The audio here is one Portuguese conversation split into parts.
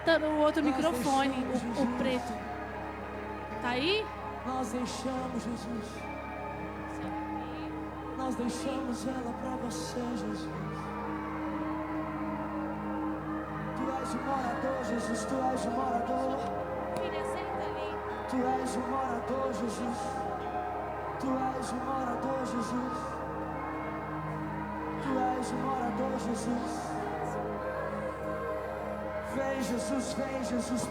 o outro microfone, o preto. Tá aí? Nós deixamos, Jesus. Nós deixamos ela para você, Jesus. Tu és o morador, Jesus. Tu és o morador. Filha, senta ali. Tu és o morador, Jesus. Tu és o morador, Jesus. Tu és o morador, Jesus. Vem, Jesus, vem, Jesus.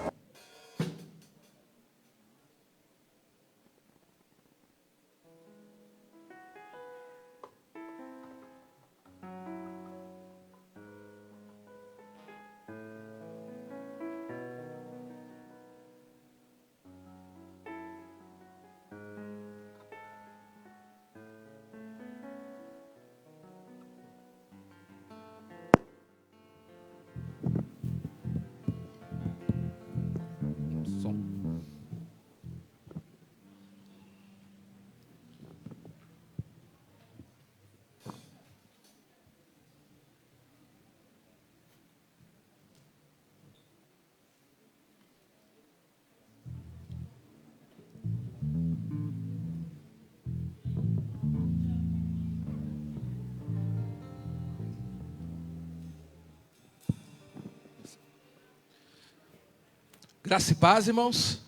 Graça e paz, irmãos.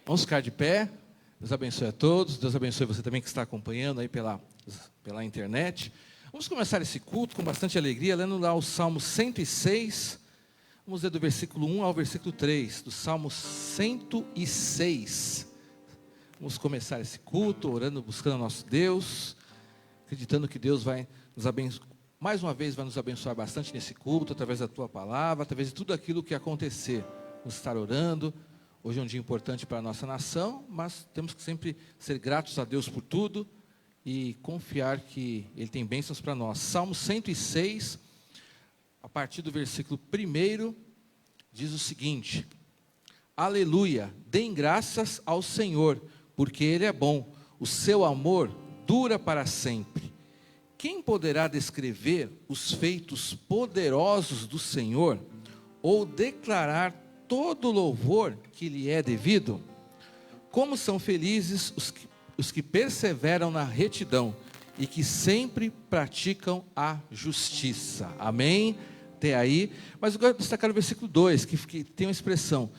Vamos ficar de pé. Deus abençoe a todos. Deus abençoe você também que está acompanhando aí pela internet. Vamos começar esse culto com bastante alegria, lendo lá o Salmo 106. Vamos ler do versículo 1 ao versículo 3, do Salmo 106. Vamos começar esse culto, orando, buscando o nosso Deus, acreditando que Deus vai nos abençoar. Mais uma vez vai nos abençoar bastante nesse culto, através da tua palavra, através de tudo aquilo que acontecer. Vamos estar orando. Hoje é um dia importante para a nossa nação, mas temos que sempre ser gratos a Deus por tudo e confiar que Ele tem bênçãos para nós. Salmo 106, a partir do versículo 1, diz o seguinte: Aleluia, deem graças ao Senhor, porque Ele é bom, o seu amor dura para sempre. Quem poderá descrever os feitos poderosos do Senhor, ou declarar todo louvor que lhe é devido? Como são felizes os que perseveram na retidão e que sempre praticam a justiça. Amém? Até aí. Mas eu quero destacar o versículo 2, que tem uma expressão.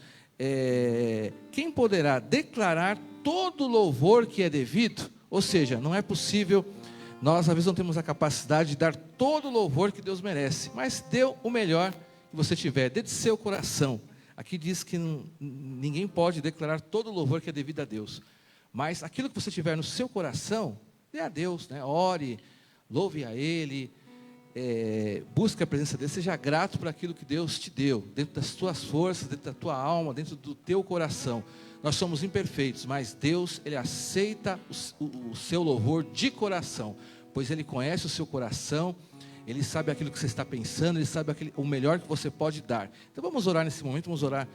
Quem poderá declarar todo louvor que é devido? Ou seja, não é possível, nós às vezes não temos a capacidade de dar todo o louvor que Deus merece, mas dê o melhor que você tiver, dê de seu coração. Aqui diz que ninguém pode declarar todo o louvor que é devido a Deus. Mas aquilo que você tiver no seu coração, dê a Deus, né? Ore, louve a Ele, busque a presença dele, seja grato por aquilo que Deus te deu, dentro das tuas forças, dentro da tua alma, dentro do teu coração. Nós somos imperfeitos, mas Deus, Ele aceita o seu louvor de coração, pois Ele conhece o seu coração, Ele sabe aquilo que você está pensando, Ele sabe o melhor que você pode dar. Então vamos orar nesse momento, vamos orar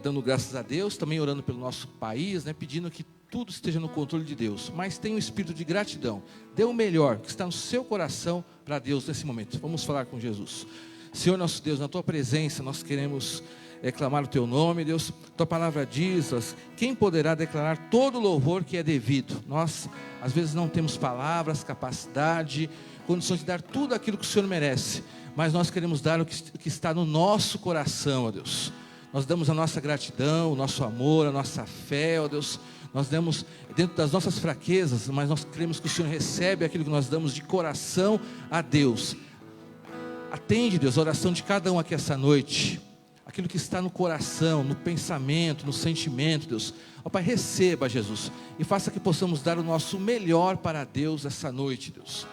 dando graças a Deus, também orando pelo nosso país, né, pedindo que tudo esteja no controle de Deus. Mas tenha um espírito de gratidão, dê o melhor que está no seu coração para Deus nesse momento. Vamos falar com Jesus. Senhor nosso Deus, na Tua presença nós queremos clamar o Teu nome, Deus. Tua palavra diz, quem poderá declarar todo o louvor que é devido? Nós às vezes não temos palavras, capacidade, condições de dar tudo aquilo que o Senhor merece, mas nós queremos dar o que está no nosso coração, ó Deus. Nós damos a nossa gratidão, o nosso amor, a nossa fé, ó Deus. Nós damos dentro das nossas fraquezas, mas nós cremos que o Senhor recebe aquilo que nós damos de coração a Deus. Atende, Deus, a oração de cada um aqui essa noite. Aquilo que está no coração, no pensamento, no sentimento, Deus. Ó Pai, receba, Jesus, e faça que possamos dar o nosso melhor para Deus essa noite, Deus.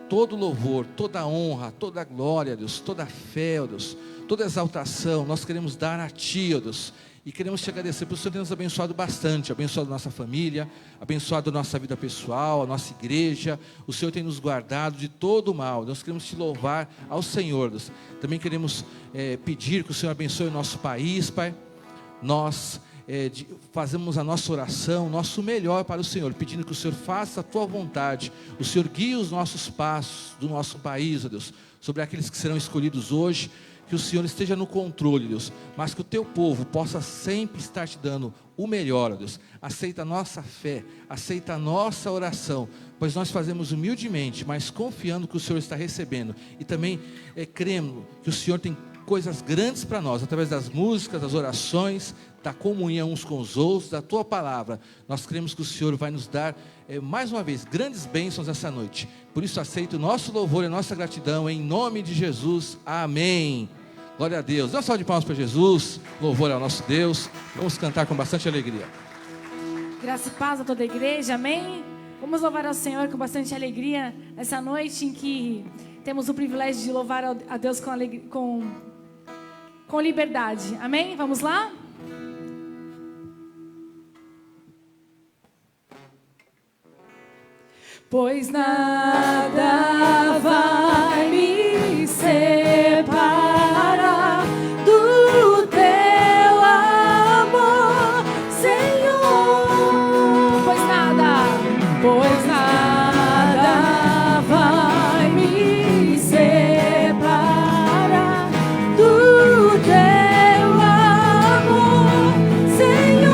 Todo louvor, toda honra, toda glória, Deus, toda fé, ó Deus, toda exaltação, nós queremos dar a Ti, ó Deus, e queremos Te agradecer, porque o Senhor tem nos abençoado bastante, abençoado a nossa família, abençoado a nossa vida pessoal, a nossa igreja, o Senhor tem nos guardado de todo o mal. Nós queremos Te louvar ao Senhor, Deus. Também queremos pedir que o Senhor abençoe o nosso país, Pai. Nós fazemos a nossa oração, o nosso melhor para o Senhor, pedindo que o Senhor faça a Tua vontade, o Senhor guie os nossos passos do nosso país, ó Deus, sobre aqueles que serão escolhidos hoje, que o Senhor esteja no controle, Deus, mas que o teu povo possa sempre estar te dando o melhor, Deus. Aceita a nossa fé, aceita a nossa oração, pois nós fazemos humildemente, mas confiando que o Senhor está recebendo, e também crendo que o Senhor tem coisas grandes para nós, através das músicas, das orações, da comunhão uns com os outros, da tua palavra. Nós cremos que o Senhor vai nos dar, mais uma vez, grandes bênçãos essa noite. Por isso aceita o nosso louvor e a nossa gratidão, em nome de Jesus, amém. Glória a Deus. Dá uma salva de palmas para Jesus, louvor ao nosso Deus. Vamos cantar com bastante alegria. Graça e paz a toda a igreja, amém? Vamos louvar ao Senhor com bastante alegria nessa noite em que temos o privilégio de louvar a Deus com liberdade, amém? Vamos lá? Pois nada vai me separar do teu amor, Senhor. Pois nada vai me separar do teu amor, Senhor.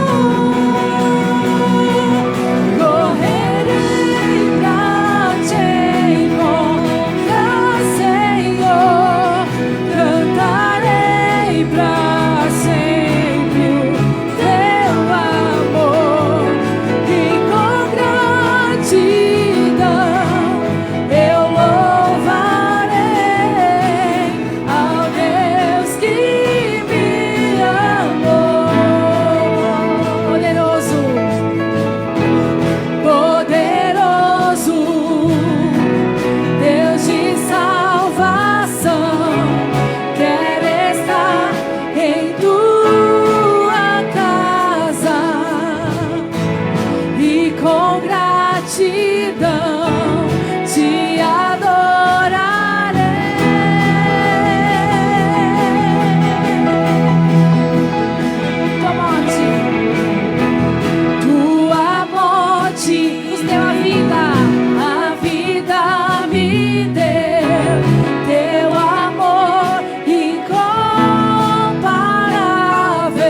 Correrei pra te encontrar, Senhor. Cantarei pra sempre o teu amor, e com gratidão eu louvarei ao Deus que me amou. Poderoso, Deus de salvação, quero estar em tua casa e com gratidão te adorarei. Tua morte nos deu a vida me deu. Teu amor incomparável,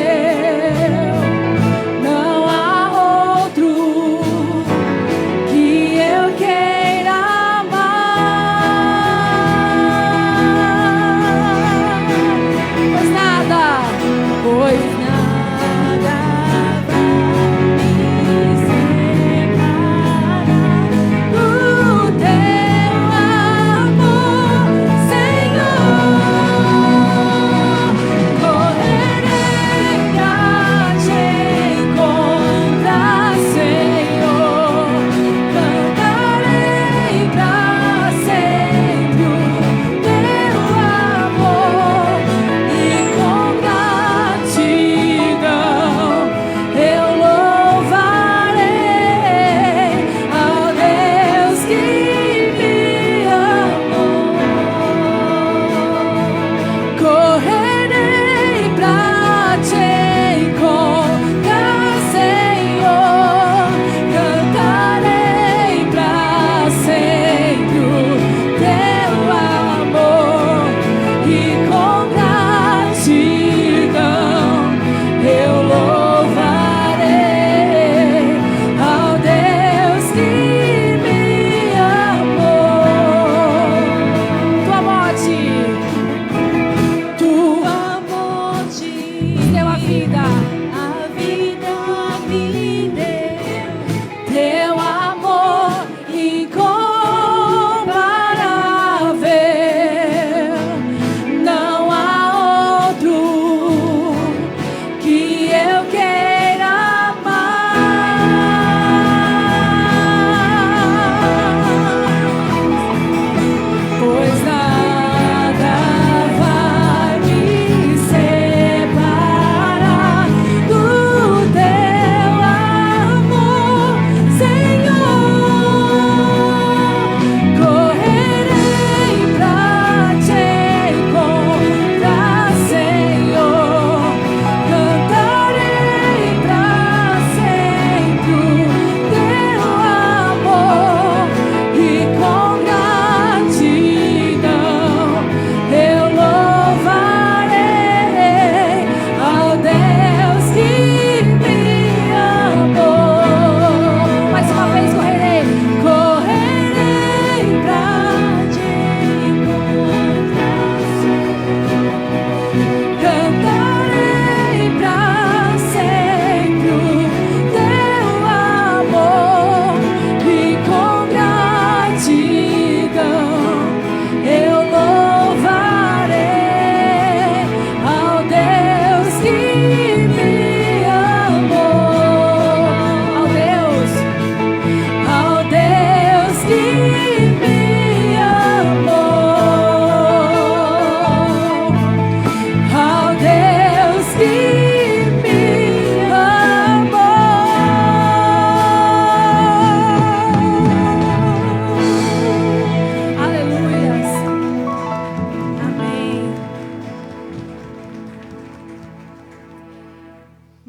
não há outro que eu quero.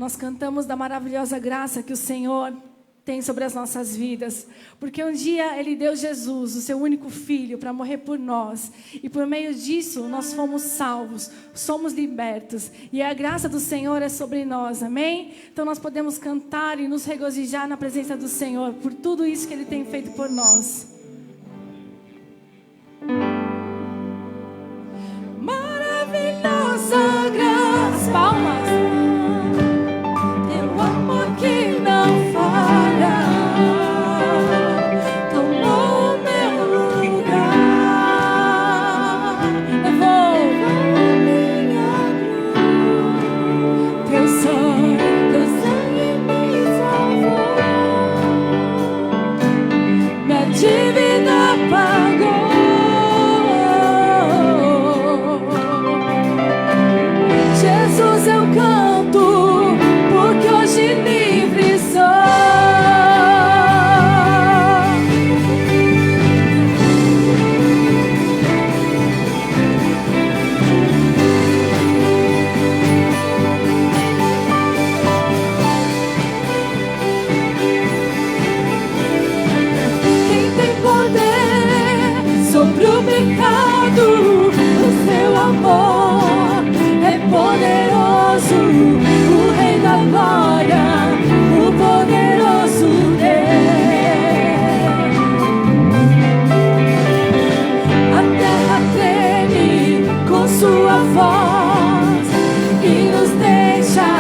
nós cantamos da maravilhosa graça que o Senhor tem sobre as nossas vidas, porque um dia Ele deu Jesus, o seu único Filho, para morrer por nós, e por meio disso nós fomos salvos, somos libertos, e a graça do Senhor é sobre nós, amém? Então nós podemos cantar e nos regozijar na presença do Senhor, por tudo isso que Ele tem feito por nós. Maravilhosa graça, palmas. Teu amor que não falha, tomou o meu lugar, levou minha cruz. Teu sangue me salvou, minha dívida pagou. Jesus, eu canto, porque hoje livre sou. Quem tem poder sobre o pecado, o seu amor é poderoso, o Rei da Glória, o poderoso Deus. A terra treme com sua voz e nos deixa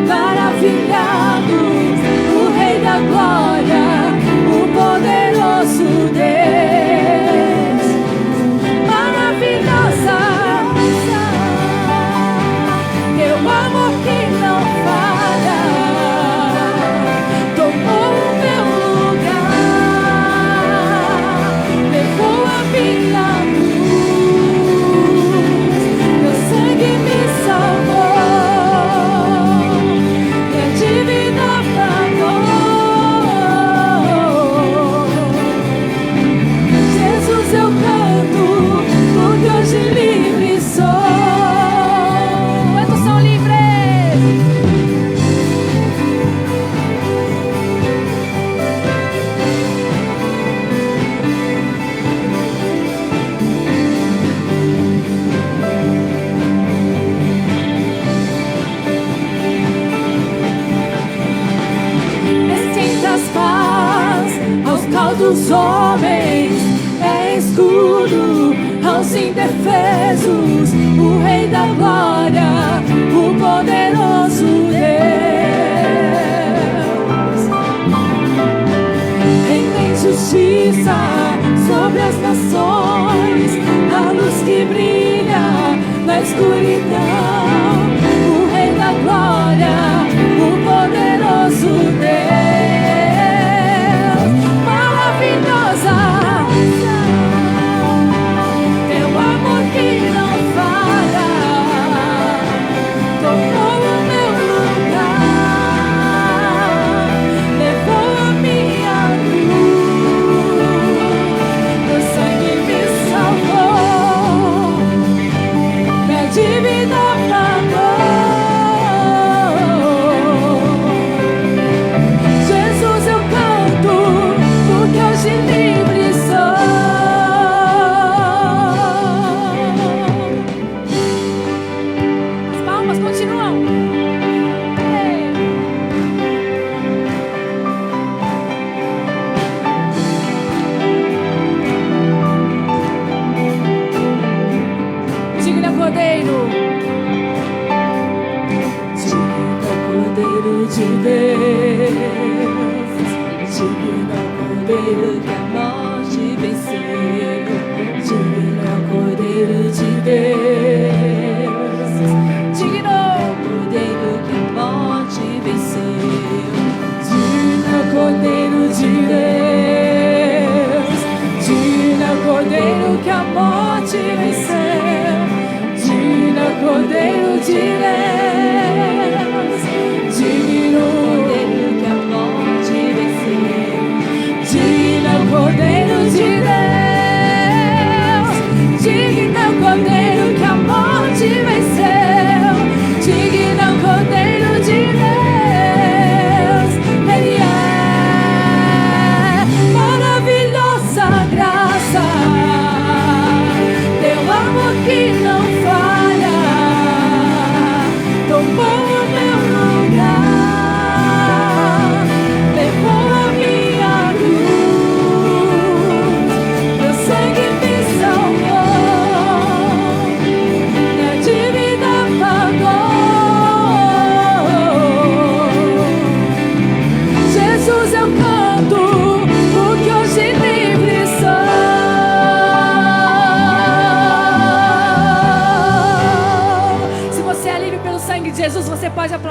maravilhados, o Rei da Glória, o poderoso Deus. Maravilhosa teu amor que não falha, tomou o meu lugar, levou a minha cruz, teu sangue me salvou, minha dívida pagou. Jesus, eu canto, porque hoje livre sou. Dos homens é escudo aos indefesos, o Rei da Glória, o poderoso Deus. Reina em justiça sobre as nações, a luz que brilha na escuridão, o Rei da Glória, o poderoso Deus. Teu amor que não falha, tomou o meu lugar, levou a minha cruz, teu sangue me salvou, minha dívida pagou. Jesus, eu canto, porque hoje livre sou. As palmas continuam. Digno Cordeiro, digno Cordeiro de Deus, digno Cordeiro que a morte venceu, digno Cordeiro de Deus, digno Cordeiro que a morte venceu, digno Cordeiro de Deus, digno Cordeiro que a morte venceu, digno Cordeiro de Deus, digno Cordeiro que a morte venceu, digno Cordeiro de Deus, digno Cordeiro que a morte venceu, digno Cordeiro de Deus.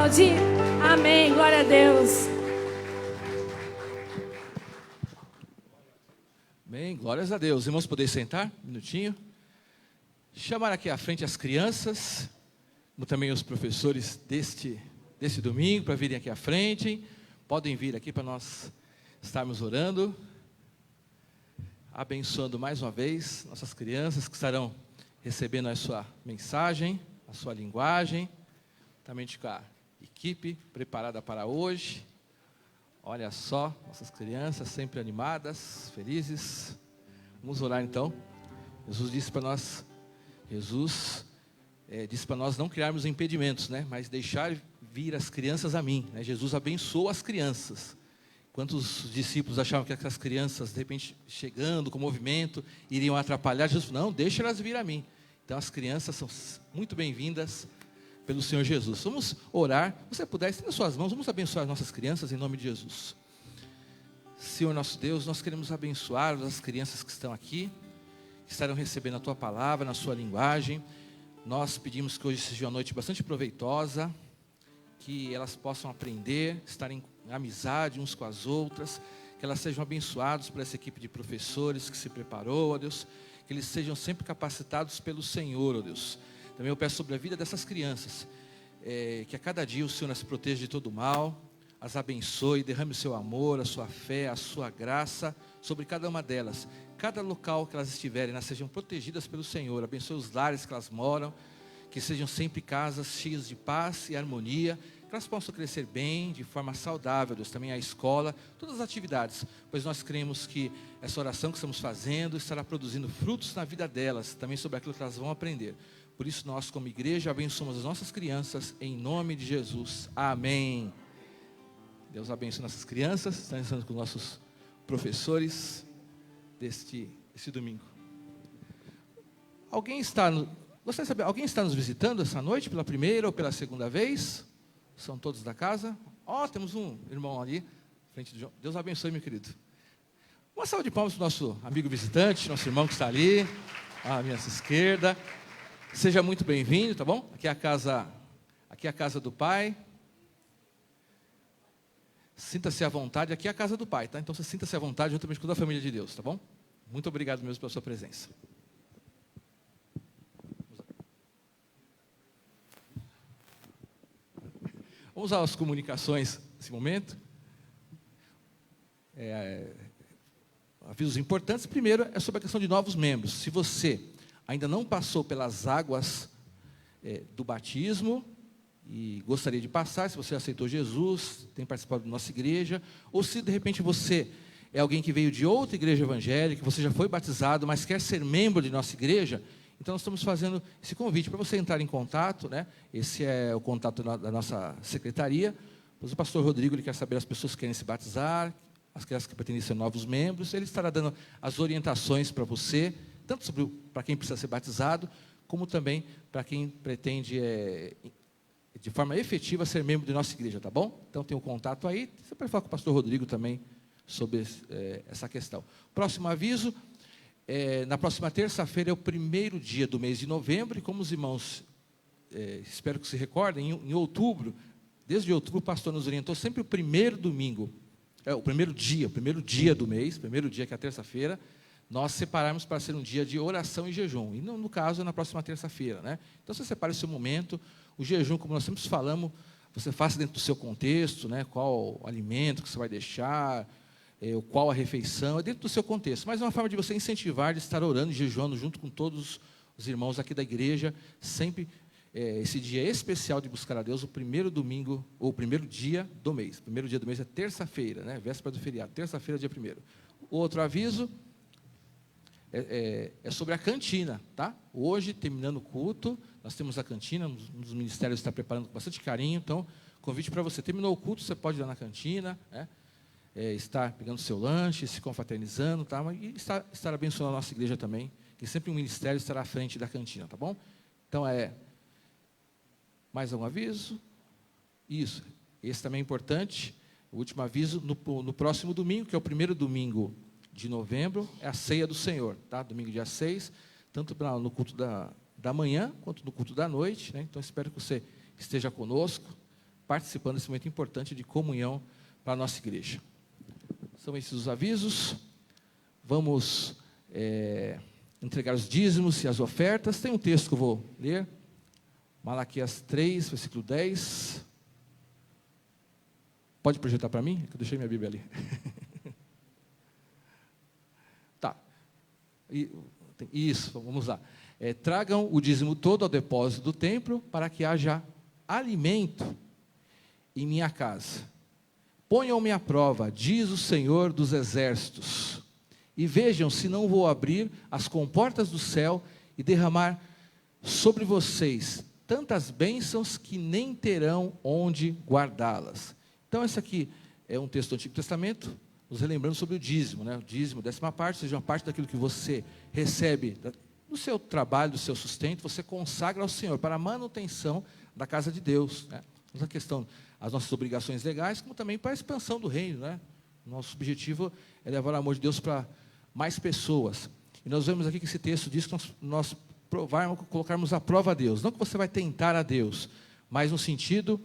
aplaudir? Amém. Glória a Deus. Bem, glórias a Deus. Irmãos, poder sentar um minutinho. Chamar aqui à frente as crianças, como também os professores deste domingo, para virem aqui à frente. Podem vir aqui para nós estarmos orando, abençoando mais uma vez nossas crianças que estarão recebendo a sua mensagem, a sua linguagem, também com a equipe preparada para hoje. Olha só, nossas crianças sempre animadas, felizes. Vamos orar então. Jesus disse para nós não criarmos impedimentos, né? Mas deixar vir as crianças a mim, né? Jesus abençoou as crianças. Enquanto os discípulos achavam que aquelas crianças, de repente, chegando com movimento, iriam atrapalhar, Jesus falou, não, deixa elas vir a mim. Então as crianças são muito bem-vindas pelo Senhor Jesus. Vamos orar. Se você puder, estenda suas mãos, vamos abençoar as nossas crianças em nome de Jesus. Senhor nosso Deus, nós queremos abençoar as crianças que estão aqui, que estarão recebendo a Tua palavra, na Sua linguagem. Nós pedimos que hoje seja uma noite bastante proveitosa, que elas possam aprender, estarem em amizade uns com as outras, que elas sejam abençoadas por essa equipe de professores que se preparou, ó Deus, que eles sejam sempre capacitados pelo Senhor, ó Deus. Também eu peço sobre a vida dessas crianças, que a cada dia o Senhor as proteja de todo mal, as abençoe, derrame o seu amor, a sua fé, a sua graça sobre cada uma delas. Cada local que elas estiverem, elas sejam protegidas pelo Senhor. Abençoe os lares que elas moram, que sejam sempre casas cheias de paz e harmonia, que elas possam crescer bem, de forma saudável, Deus, também a escola, todas as atividades, pois nós cremos que essa oração que estamos fazendo estará produzindo frutos na vida delas, também sobre aquilo que elas vão aprender. Por isso nós, como igreja, abençoamos as nossas crianças, em nome de Jesus. Amém. Deus abençoe nossas crianças, estamos com nossos professores deste domingo. Gostaria de saber, alguém está nos visitando essa noite, pela primeira ou pela segunda vez? São todos da casa? Temos um irmão ali, frente de João. Deus abençoe, meu querido. Uma salva de palmas para o nosso amigo visitante, nosso irmão que está ali, à minha esquerda. Seja muito bem-vindo, tá bom? Aqui é a casa do Pai. Sinta-se à vontade, aqui é a casa do Pai, tá? Então você sinta-se à vontade juntamente com toda a família de Deus, tá bom? Muito obrigado mesmo pela sua presença. Vamos usar as comunicações nesse momento. Avisos importantes. Primeiro é sobre a questão de novos membros. Se você ainda não passou pelas águas do batismo e gostaria de passar, se você aceitou Jesus, tem participado da nossa igreja, ou se de repente você é alguém que veio de outra igreja evangélica, você já foi batizado, mas quer ser membro de nossa igreja, então nós estamos fazendo esse convite para você entrar em contato, né? Esse é o contato da nossa secretaria. Pois o pastor Rodrigo, ele quer saber as pessoas que querem se batizar, as crianças que pretendem ser novos membros, ele estará dando as orientações para você, tanto para quem precisa ser batizado, como também para quem pretende de forma efetiva ser membro de nossa igreja, tá bom? Então tem um contato aí, você pode falar com o pastor Rodrigo também sobre essa questão. Próximo aviso, na próxima terça-feira é o primeiro dia do mês de novembro, e como os irmãos, espero que se recordem, em outubro, desde outubro o pastor nos orientou sempre o primeiro domingo, o primeiro dia do mês, primeiro dia que é a terça-feira, nós separarmos para ser um dia de oração e jejum, e no caso é na próxima terça-feira, né? Então você separa o seu momento. O jejum, como nós sempre falamos, você faça dentro do seu contexto, né? Qual o alimento que você vai deixar, qual a refeição, é dentro do seu contexto. Mas é uma forma de você incentivar, de estar orando e jejuando junto com todos os irmãos aqui da igreja, sempre esse dia especial de buscar a Deus, o primeiro domingo, ou o primeiro dia do mês. O primeiro dia do mês é terça-feira, né? Véspera do feriado, terça-feira, dia 1º. O outro aviso é sobre a cantina, tá? Hoje, terminando o culto, nós temos a cantina, um dos ministérios está preparando com bastante carinho, então, convite para você. Terminou o culto, você pode ir lá na cantina, né? Estar pegando seu lanche, se confraternizando, tá? E estar abençoando a nossa igreja também, que sempre um ministério estará à frente da cantina, tá bom? Então, mais algum aviso? Isso, esse também é importante. O último aviso, no próximo domingo, que é o primeiro domingo de novembro, é a ceia do Senhor, tá? Domingo dia 6, tanto no culto da manhã, quanto no culto da noite, né? Então espero que você esteja conosco, participando desse momento importante de comunhão para a nossa igreja. São esses os avisos. Vamos entregar os dízimos e as ofertas. Tem um texto que eu vou ler. Malaquias 3, versículo 10. Pode projetar para mim? Eu deixei minha Bíblia ali. Tá. Isso, vamos lá. Tragam o dízimo todo ao depósito do templo, para que haja alimento em minha casa. Ponham-me à prova, diz o Senhor dos Exércitos, e vejam se não vou abrir as comportas do céu e derramar sobre vocês tantas bênçãos que nem terão onde guardá-las. Então, esse aqui é um texto do Antigo Testamento, nos relembrando sobre o dízimo, né? O dízimo, 10ª parte, seja uma parte daquilo que você recebe do seu trabalho, do seu sustento, você consagra ao Senhor para a manutenção da casa de Deus, né? A questão, as nossas obrigações legais, como também para a expansão do reino, né? Nosso objetivo é levar o amor de Deus para mais pessoas. E nós vemos aqui que esse texto diz que nós colocarmos à prova a Deus. Não que você vai tentar a Deus, mas no sentido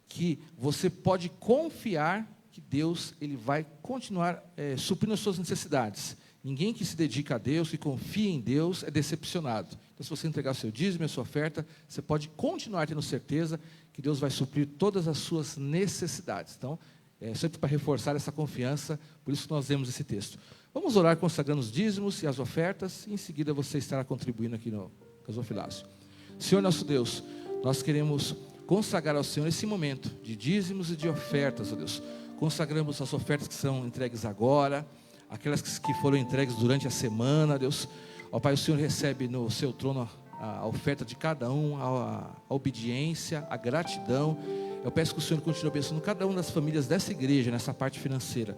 que você pode confiar que Deus ele vai continuar suprindo as suas necessidades. Ninguém que se dedica a Deus, que confia em Deus, é decepcionado. Então, se você entregar o seu dízimo e a sua oferta, você pode continuar tendo certeza que Deus vai suprir todas as suas necessidades. Então, sempre para reforçar essa confiança, por isso que nós lemos esse texto. Vamos orar consagrando os dízimos e as ofertas, e em seguida você estará contribuindo aqui no gasofilácio. Senhor nosso Deus, nós queremos consagrar ao Senhor esse momento de dízimos e de ofertas, ó Deus. Consagramos as ofertas que são entregues agora, aquelas que foram entregues durante a semana, Deus. Ó Pai, o Senhor recebe no seu trono a oferta de cada um, a obediência, a gratidão. Eu peço que o Senhor continue abençoando cada uma das famílias dessa igreja, nessa parte financeira,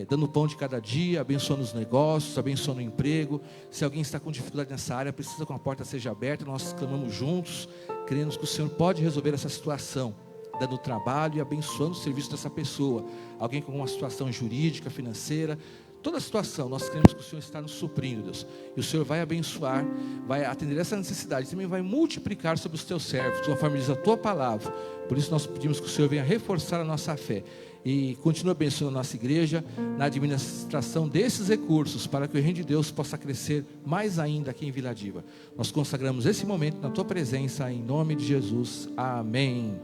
dando o pão de cada dia, abençoando os negócios, abençoando o emprego. Se alguém está com dificuldade nessa área, precisa que a porta seja aberta, nós clamamos juntos, cremos que o Senhor pode resolver essa situação, dando trabalho e abençoando o serviço dessa pessoa. Alguém com uma situação jurídica, financeira, toda a situação, nós cremos que o Senhor está nos suprindo, Deus. E o Senhor vai abençoar, vai atender essa necessidade, também vai multiplicar sobre os teus servos, conforme diz a tua palavra. Por isso nós pedimos que o Senhor venha reforçar a nossa fé. E continue abençoando a nossa igreja, na administração desses recursos, para que o reino de Deus possa crescer mais ainda aqui em Vila Diva. Nós consagramos esse momento na tua presença, em nome de Jesus. Amém.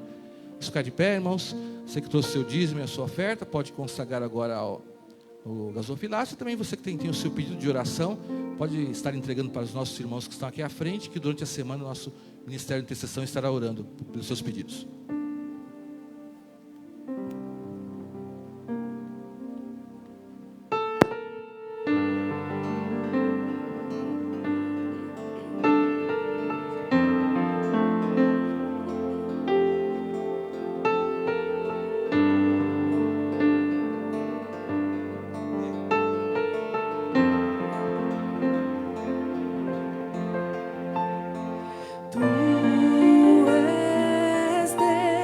Vamos ficar de pé, irmãos. Você que trouxe o seu dízimo e a sua oferta, pode consagrar agora ao gasofilácio. Também você que tem o seu pedido de oração, pode estar entregando para os nossos irmãos que estão aqui à frente, que durante a semana o nosso Ministério de Intercessão estará orando pelos seus pedidos. Tu és Deus.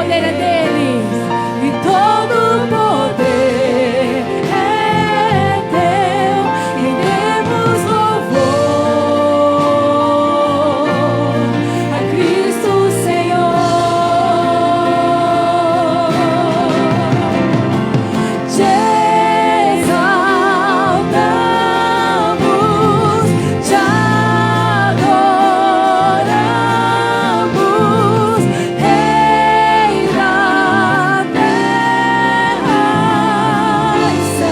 poder é dele, e todo o poder é teu, e demos louvor a Cristo Senhor. Te exaltamos, te adoramos, Rei da terra e céu.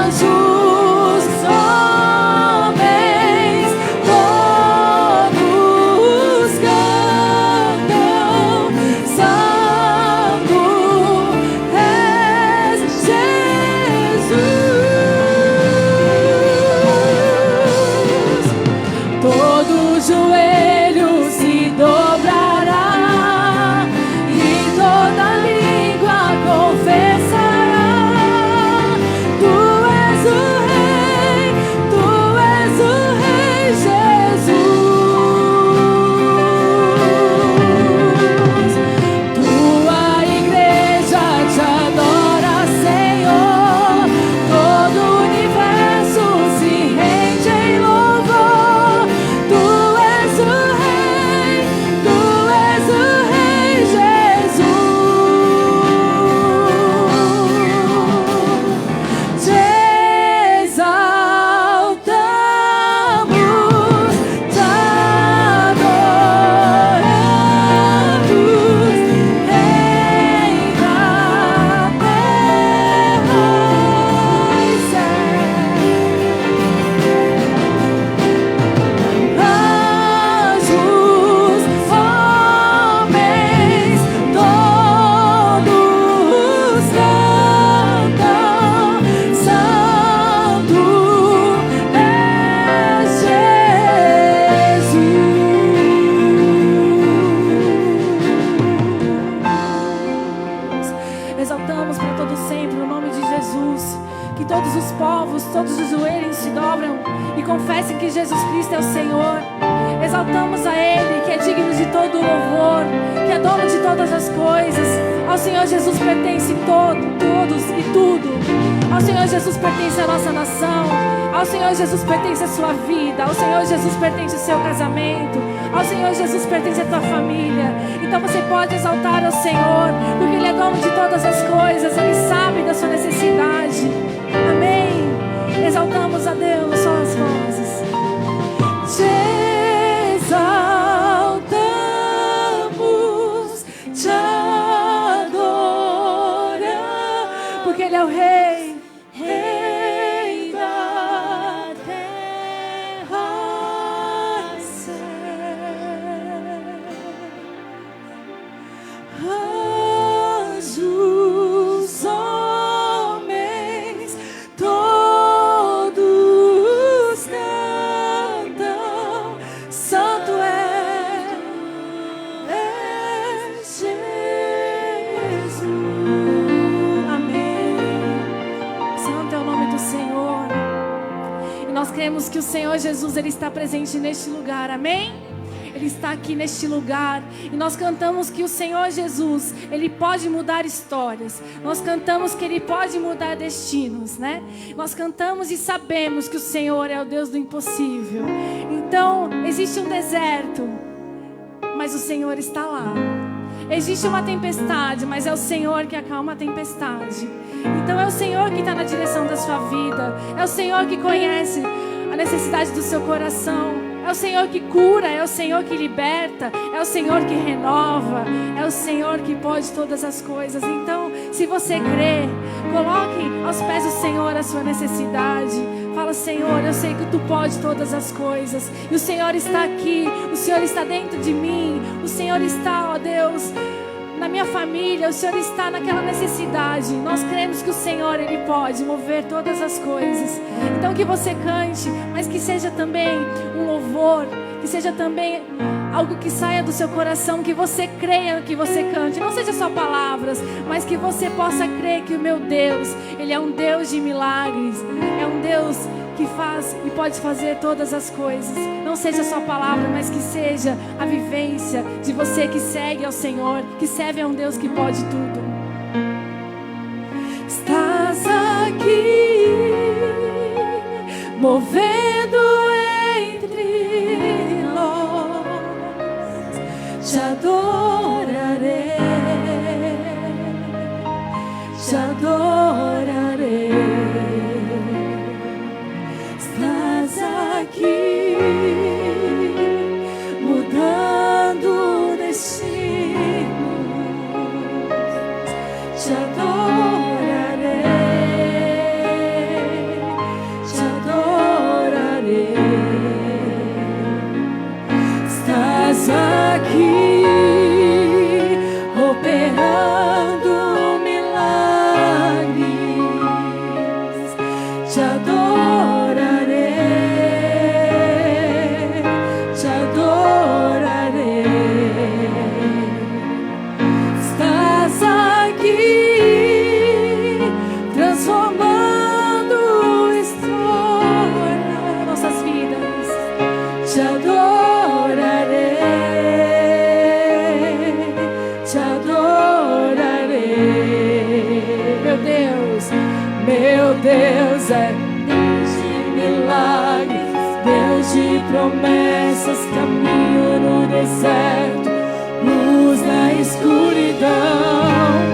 Anjos, homens, todos cantam, Santo és Jesus. Todo joelho se dobrará e toda língua confessará: Tu és o Rei, Tu és o Rei Jesus. Tua igreja te adora, Senhor. Todo o universo se rende em louvor. Tu és o Rei, Tu és o Rei Jesus. Te exaltamos, te adoramos, Rei da terra e céu. Anjos, homens, todos cantam, Santo é Jesus. Exaltamos para todo sempre o nome de Jesus. Que todos os povos, todos os joelhos se dobram e confessem que Jesus Cristo é o Senhor. Exaltamos a Ele, que é digno de todo louvor, que é dono de todas as coisas. Ao Senhor Jesus pertence todos e tudo. Ao Senhor Jesus pertence a nossa nação. Ao Senhor Jesus pertence a sua vida. Ao Senhor Jesus pertence o seu casamento. Ao Senhor Jesus pertence a tua família. Então você pode exaltar ao Senhor, porque Ele é dono de todas as coisas. Ele sabe da sua necessidade. Amém. Exaltamos a Deus, só as vozes. Te exaltamos, te adoramos, porque Ele é o Rei, Rei da terra e céu. Anjos, homens, todos cantam, Santo é Jesus. Amém. Santo é o nome do Senhor. E nós cremos que o Senhor Jesus, Ele está presente neste lugar. Amém? Ele está aqui neste lugar. E nós cantamos que o Senhor Jesus, Ele pode mudar histórias. Nós cantamos que Ele pode mudar destinos, né? Nós cantamos e sabemos que o Senhor é o Deus do impossível. Então, existe um deserto, mas o Senhor está lá. Existe uma tempestade, mas é o Senhor que acalma a tempestade. Então é o Senhor que está na direção da sua vida. É o Senhor que conhece a necessidade do seu coração. É o Senhor que cura, é o Senhor que liberta, é o Senhor que renova, é o Senhor que pode todas as coisas. Então, se você crê, coloque aos pés do Senhor a sua necessidade. Fala: Senhor, eu sei que Tu pode todas as coisas. E o Senhor está aqui, o Senhor está dentro de mim. O Senhor está, ó Deus, na minha família. O Senhor está naquela necessidade. Nós cremos que o Senhor, Ele pode mover todas as coisas. Então que você cante, mas que seja também um louvor, que seja também algo que saia do seu coração, que você creia que você cante. Não seja só palavras, mas que você possa crer que o meu Deus, Ele é um Deus de milagres. É um Deus que faz e pode fazer todas as coisas. Não seja só palavra, mas que seja a vivência de você que segue ao Senhor, que serve a um Deus que pode tudo. Estás aqui, movendo entre nós, te adorarei, te adorarei. Estás aqui, mudando destinos, te adorarei, te adorarei. Estás aqui, operando milagres, te adorarei, te adorarei. Estás aqui, transformando história, nossas vidas, te adorarei, te adorarei. Meu Deus é Deus de milagres, Deus de promessas, caminho no deserto, luz na escuridão.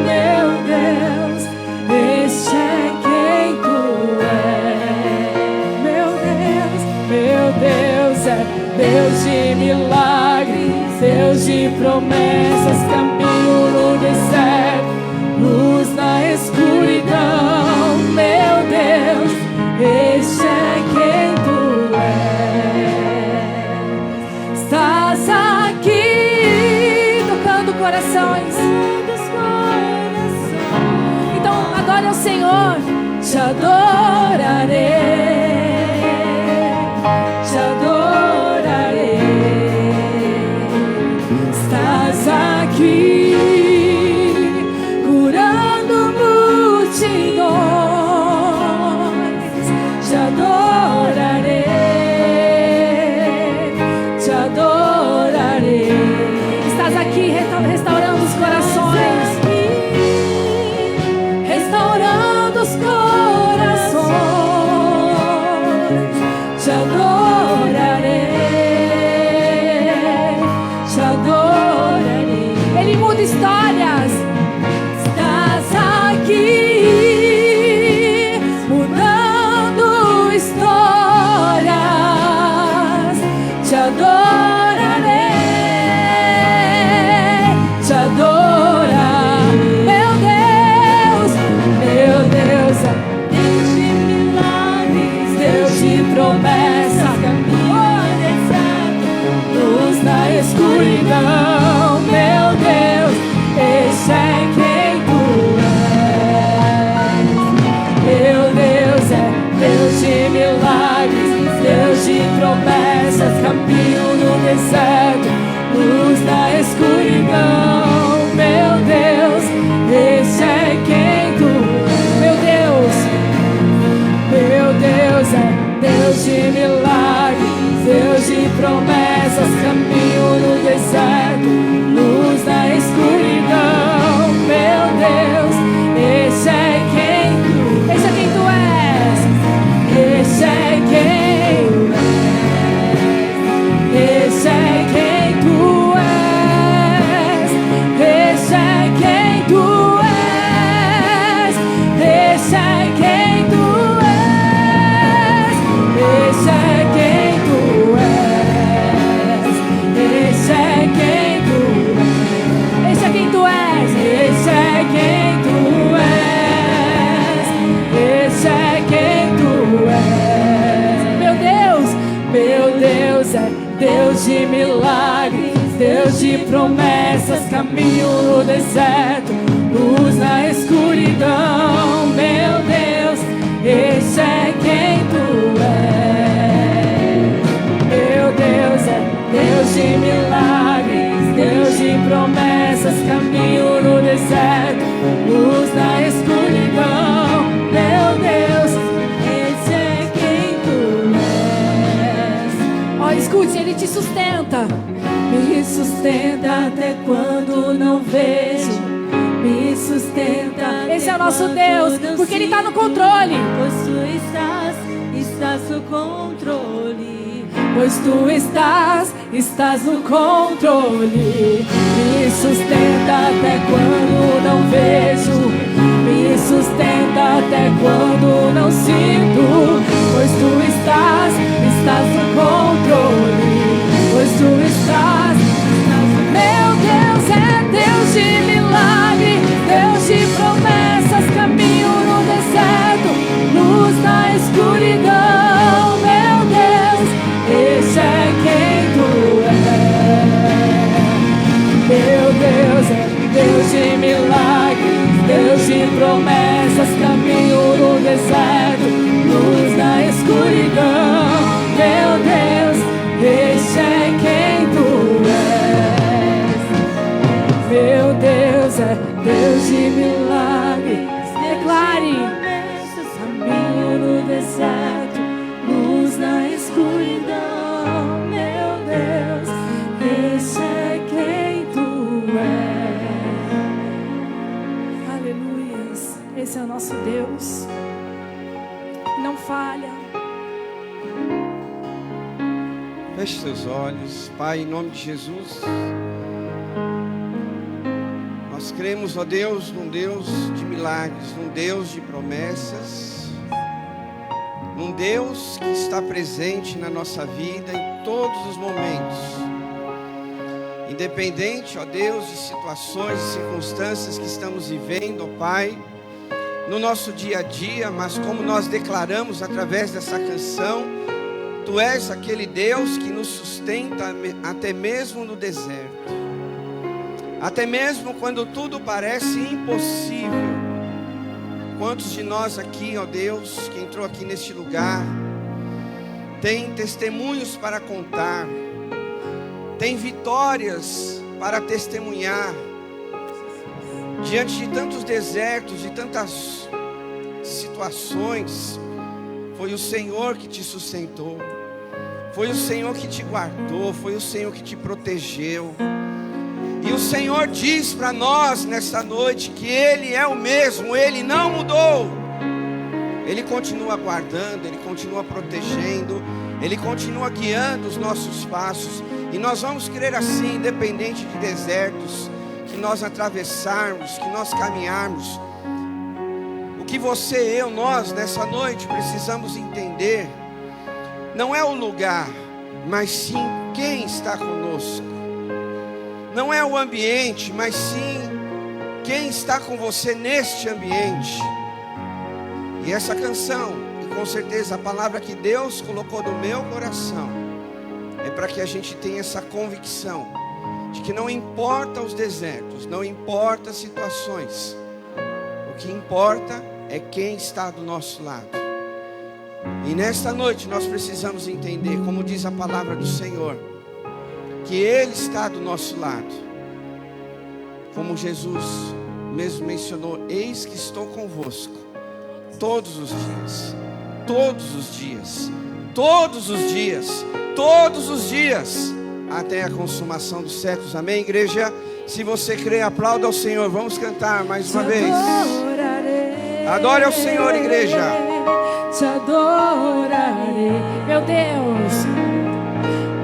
Meu Deus, este é quem tu és. Meu Deus é Deus de milagres, Deus de promessas, caminho no deserto, luz na escuridão. Meu Deus, este é quem tu és. Estás aqui, tocando corações. Então adore ao Senhor. Te adorarei, te adorarei. Estás aqui, curando multidões, te adorarei, te adorarei. Estás aqui restaurando os corações, restaurando os corações, te adorarei, te adorarei. Ele muda histórias. Estás aqui, mudando histórias, te adorarei, te adorar. Meu Deus é Deus de milagres, Deus de promessas, caminho deserto, luz na escuridão. Meu Deus, esse é quem tu és. Meu Deus é Deus de milagres, Deus de promessas, caminho no deserto, luz na escuridão. Meu Deus, esse é quem tu és. Meu Deus é Deus de milagres, Deus de promessas, caminho no deserto, luz na escuridão. Meu Deus, esse é quem tu és. Esse é quem tu és. Esse é quem tu és. Esse é quem tu és. Esse é quem tu és. Esse é quem tu és. Esse é quem tu és. Esse é quem tu és. Esse é quem tu és. Esse é quem tu és. Meu Deus é Deus de milagres, Deus de promessas, caminho no deserto, luz na escuridão. Meu Deus, esse é quem tu és. Meu Deus é Deus de milagres, Deus de promessas, caminho no deserto, luz na escuridão. Meu Deus, esse é quem tu sustenta. Me sustenta até quando não vejo. Me sustenta. Esse é o nosso Deus, porque Ele está no controle. Pois tu estás no controle. Pois tu estás no controle. Me sustenta até quando não vejo. Me sustenta até quando não sinto. Pois tu estás no controle. Pois tu estás meu Deus é Deus de milagre, Deus de promessas, caminho no deserto, luz na escuridão. Meu Deus, esse é quem tu é. Meu Deus é Deus de milagres, Deus de promessas, caminho no deserto, luz na escuridão. Meu Deus, esse é quem tu és. Meu Deus é Deus de milagres. Declare: caminho no deserto, luz na escuridão. Meu Deus, esse é quem tu és. Aleluias. Esse é o nosso Deus. Não falha. Feche seus olhos, Pai, em nome de Jesus. Nós cremos, ó Deus, num Deus de milagres, num Deus de promessas, num Deus que está presente na nossa vida em todos os momentos. Independente, ó Deus, de situações e circunstâncias que estamos vivendo, ó Pai, no nosso dia a dia, mas como nós declaramos através dessa canção, Tu és aquele Deus que nos sustenta até mesmo no deserto. Até mesmo quando tudo parece impossível. Quantos de nós aqui, ó Deus, que entrou aqui neste lugar, tem testemunhos para contar, tem vitórias para testemunhar, diante de tantos desertos, de tantas situações. Foi o Senhor que te sustentou, foi o Senhor que te guardou, foi o Senhor que te protegeu. E o Senhor diz para nós nessa noite que Ele é o mesmo, Ele não mudou. Ele continua guardando, Ele continua protegendo, Ele continua guiando os nossos passos. E nós vamos crer assim, independente de desertos que nós atravessarmos, que nós caminharmos. O que você, eu, nós nessa noite precisamos entender, não é o lugar, mas sim quem está conosco. Não é o ambiente, mas sim quem está com você neste ambiente. E essa canção, e com certeza a palavra que Deus colocou no meu coração, é para que a gente tenha essa convicção de que não importa os desertos, não importa as situações, o que importa é quem está do nosso lado. E nesta noite nós precisamos entender, como diz a palavra do Senhor, que Ele está do nosso lado. Como Jesus mesmo mencionou: eis que estou convosco todos os dias, todos os dias, todos os dias, todos os dias, até a consumação dos séculos. Amém, igreja? Se você crê, aplauda ao Senhor. Vamos cantar mais uma vez. Adore ao Senhor, igreja. Te adorarei, meu Deus,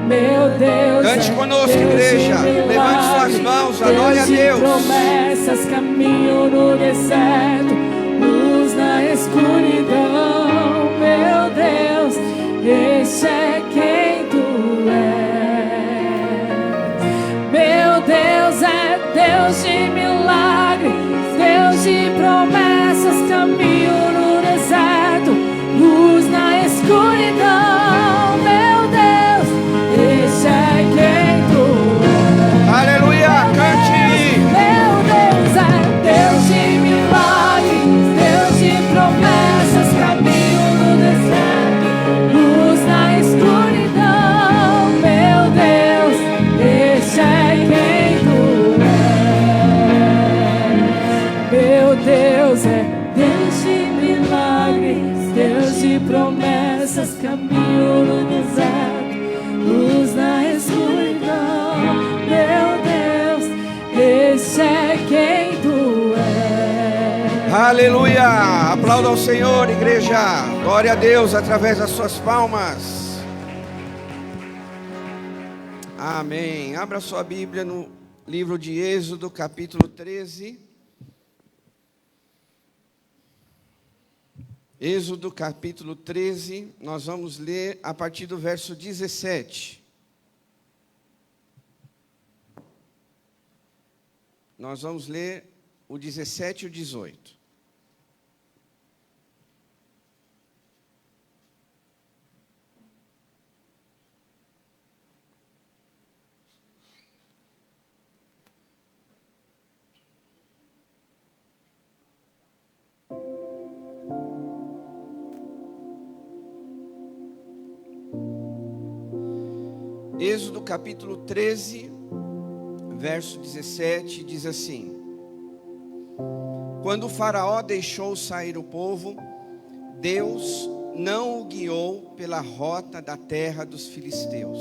meu Deus. Cante conosco, igreja. Levante suas mãos, adore a Deus. Promessas, caminho no deserto, luz na escuridão. Meu Deus, esse é quem tu és. Meu Deus é Deus de milagres, Deus de promessas, caminho no deserto, luz na escuridão. Meu Deus, esse é quem tu és. Aleluia, cante. Meu Deus é Deus de milagres, Deus de promessas, caminho no deserto, luz na escuridão. Meu Deus, esse é quem tu és. Meu Deus é Deus de Aleluia! Aplauda ao Senhor, igreja. Glória a Deus através das suas palmas. Amém. Abra sua Bíblia no livro de Êxodo, capítulo 13. Êxodo, capítulo 13. Nós vamos ler a partir do verso 17. Nós vamos ler o 17 e o 18. Êxodo capítulo 13, verso 17, diz assim: Quando o faraó deixou sair o povo, Deus não o guiou pela rota da terra dos filisteus,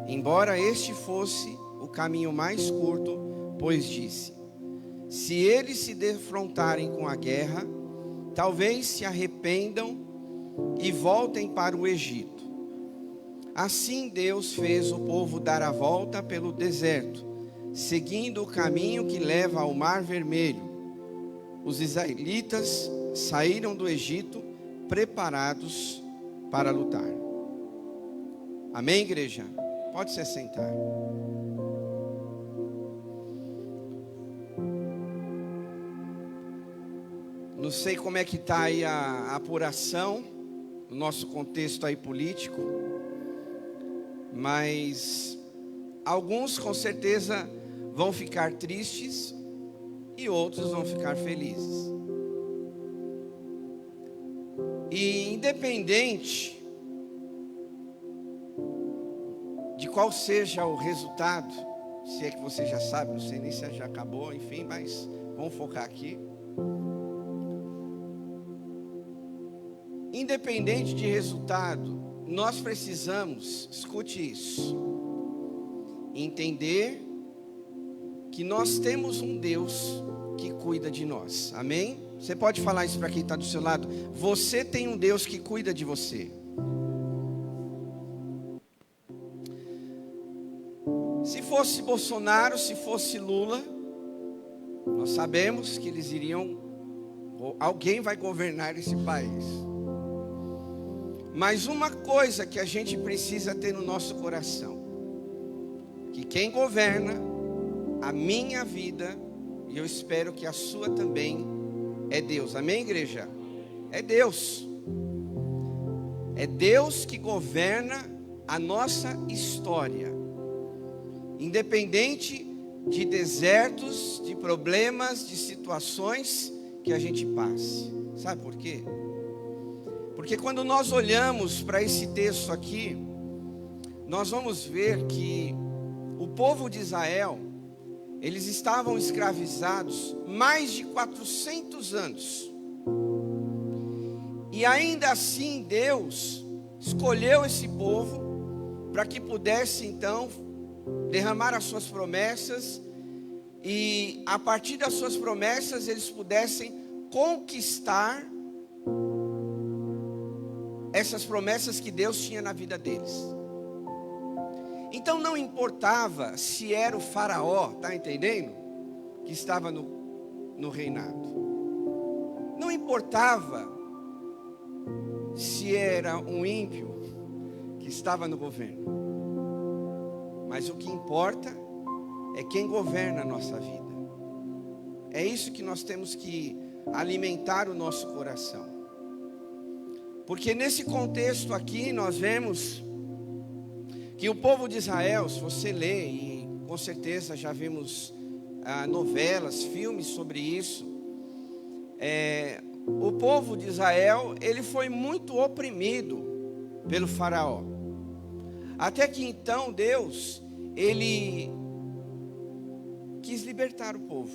embora este fosse o caminho mais curto, pois disse: se eles se defrontarem com a guerra, talvez se arrependam e voltem para o Egito. Assim Deus fez o povo dar a volta pelo deserto, seguindo o caminho que leva ao Mar Vermelho. Os israelitas saíram do Egito preparados para lutar. Amém, igreja? Pode se assentar. Não sei como é que está aí a apuração, no nosso contexto aí político, mas alguns com certeza vão ficar tristes e outros vão ficar felizes. E independente de qual seja o resultado, se é que você já sabe, não sei nem se já acabou, enfim, mas vamos focar aqui. Independente de resultado, nós precisamos, escute isso, entender que nós temos um Deus que cuida de nós, amém? Você pode falar isso para quem está do seu lado? Você tem um Deus que cuida de você. Se fosse Bolsonaro, se fosse Lula, nós sabemos que eles iriam, alguém vai governar esse país. Mas uma coisa que a gente precisa ter no nosso coração, que quem governa a minha vida, e eu espero que a sua também, é Deus. Amém, igreja? É Deus. É Deus que governa a nossa história. Independente de desertos, de problemas, de situações que a gente passe. Sabe por quê? Porque quando nós olhamos para esse texto aqui, nós vamos ver que o povo de Israel, eles estavam escravizados mais de 400 anos. E ainda assim Deus escolheu esse povo para que pudesse então derramar as suas promessas, e a partir das suas promessas eles pudessem conquistar essas promessas que Deus tinha na vida deles. Então não importava se era o faraó, está entendendo? Que estava no reinado. Não importava se era um ímpio que estava no governo. Mas o que importa é quem governa a nossa vida. É isso que nós temos que alimentar o nosso coração. Porque nesse contexto aqui nós vemos que o povo de Israel, se você lê, e com certeza já vimos novelas, filmes sobre isso, o povo de Israel, ele foi muito oprimido pelo faraó. Até que então Deus, ele quis libertar o povo.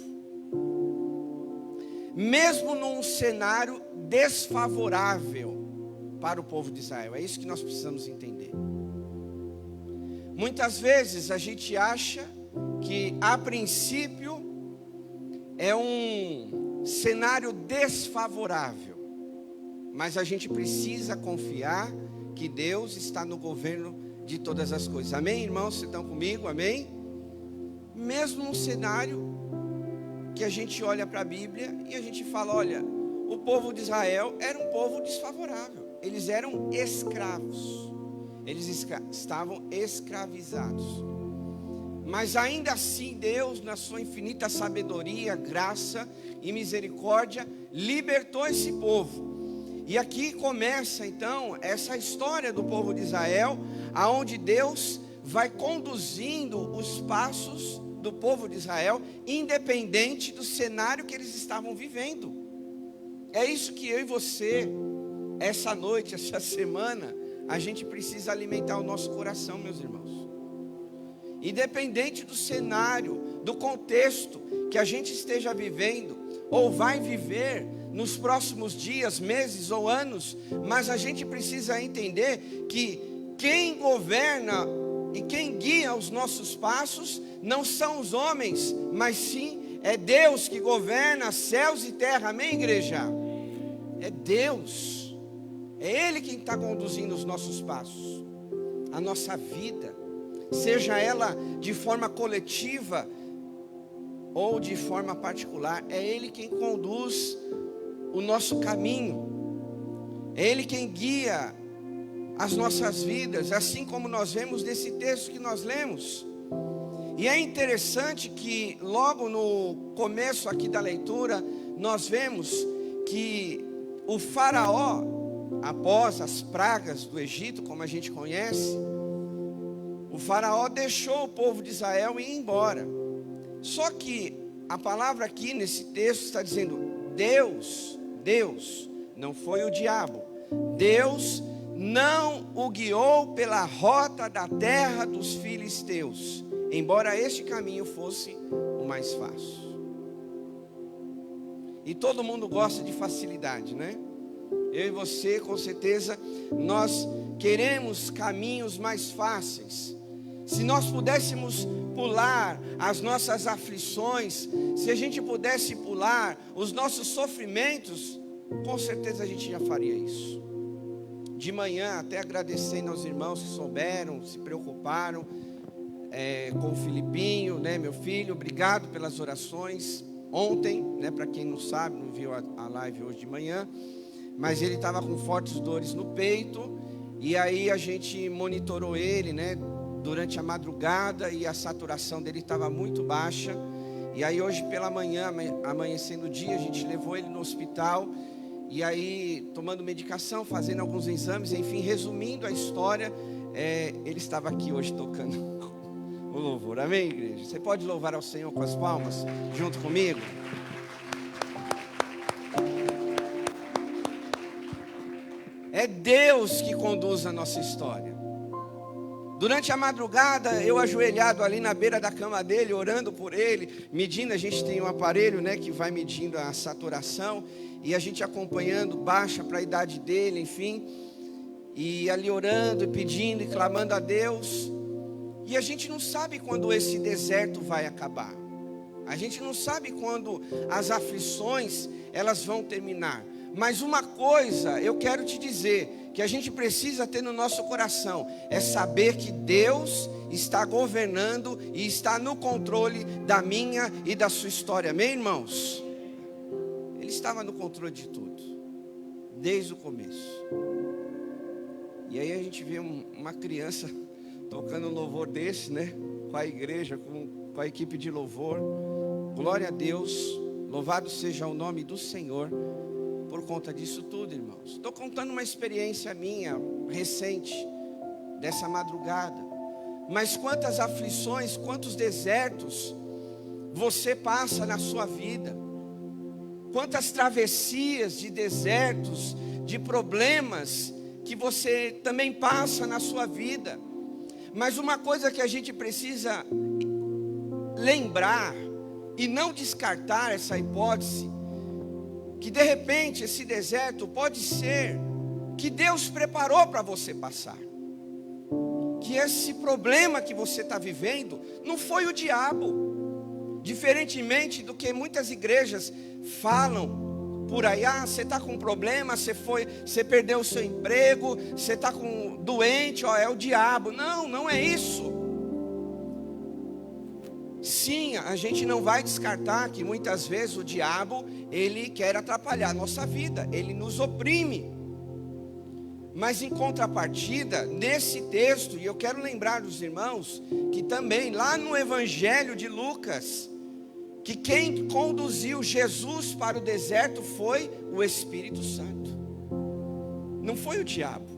Mesmo num cenário desfavorável para o povo de Israel. É isso que nós precisamos entender. Muitas vezes a gente acha que a princípio é um cenário desfavorável, mas a gente precisa confiar que Deus está no governo de todas as coisas. Amém, irmãos? Vocês estão comigo? Amém? Mesmo num cenário que a gente olha para a Bíblia e a gente fala, olha, o povo de Israel era um povo desfavorável. Eles eram escravos. Eles estavam escravizados. Mas ainda assim Deus, na sua infinita sabedoria, graça e misericórdia, libertou esse povo. E aqui começa então essa história do povo de Israel, aonde Deus vai conduzindo os passos do povo de Israel, independente do cenário que eles estavam vivendo. É isso que eu e você, essa noite, essa semana, a gente precisa alimentar o nosso coração, meus irmãos. Independente do cenário, do contexto que a gente esteja vivendo, ou vai viver nos próximos dias, meses ou anos, mas a gente precisa entender que quem governa e quem guia os nossos passos não são os homens, mas sim é Deus que governa céus e terra. Amém, igreja? É Deus, é Ele quem está conduzindo os nossos passos, a nossa vida, seja ela de forma coletiva ou de forma particular. É Ele quem conduz o nosso caminho, é Ele quem guia as nossas vidas, assim como nós vemos nesse texto que nós lemos. E é interessante que logo no começo aqui da leitura, nós vemos que o faraó, após as pragas do Egito, como a gente conhece, o faraó deixou o povo de Israel ir embora. Só que a palavra aqui nesse texto está dizendo, Deus, não foi o diabo, Deus não o guiou pela rota da terra dos filisteus, embora este caminho fosse o mais fácil. E todo mundo gosta de facilidade, né? Eu e você, com certeza, nós queremos caminhos mais fáceis. Se nós pudéssemos pular as nossas aflições, se a gente pudesse pular os nossos sofrimentos, com certeza a gente já faria isso. De manhã, até agradecendo aos irmãos que souberam, se preocuparam com o Filipinho, né, meu filho, obrigado pelas orações. Ontem, né, para quem não sabe, não viu a live hoje de manhã, mas ele estava com fortes dores no peito, e aí a gente monitorou ele, né, durante a madrugada, e a saturação dele estava muito baixa. E aí hoje pela manhã, amanhecendo o dia, a gente levou ele no hospital, e aí tomando medicação, fazendo alguns exames, enfim, resumindo a história, ele estava aqui hoje tocando o louvor. Amém, igreja? Você pode louvar ao Senhor com as palmas, junto comigo? É Deus que conduz a nossa história. Durante a madrugada, eu ajoelhado ali na beira da cama dele, orando por ele, medindo, a gente tem um aparelho, né, que vai medindo a saturação, e a gente acompanhando, baixa para a idade dele, enfim, e ali orando, e pedindo, e clamando a Deus. E a gente não sabe quando esse deserto vai acabar. A gente não sabe quando as aflições, elas vão terminar. Mas uma coisa eu quero te dizer, que a gente precisa ter no nosso coração, é saber que Deus está governando e está no controle da minha e da sua história. Amém, irmãos? Ele estava no controle de tudo, desde o começo. E aí a gente vê uma criança tocando um louvor desse, né? Com a igreja, com a equipe de louvor. Glória a Deus, louvado seja o nome do Senhor por conta disso tudo, irmãos. Estou contando uma experiência minha, recente, dessa madrugada. Mas quantas aflições, quantos desertos você passa na sua vida. Quantas travessias de desertos, de problemas que você também passa na sua vida. Mas uma coisa que a gente precisa lembrar e não descartar essa hipótese, que de repente esse deserto pode ser que Deus preparou para você passar. Que esse problema que você está vivendo não foi o diabo. Diferentemente do que muitas igrejas falam por aí, você está com um problema, você perdeu o seu emprego, você está doente, é o diabo. Não, não é isso. Sim, a gente não vai descartar que muitas vezes o diabo, ele quer atrapalhar a nossa vida, ele nos oprime. Mas em contrapartida, nesse texto, e eu quero lembrar dos irmãos, que também lá no Evangelho de Lucas, que quem conduziu Jesus para o deserto foi o Espírito Santo, não foi o diabo.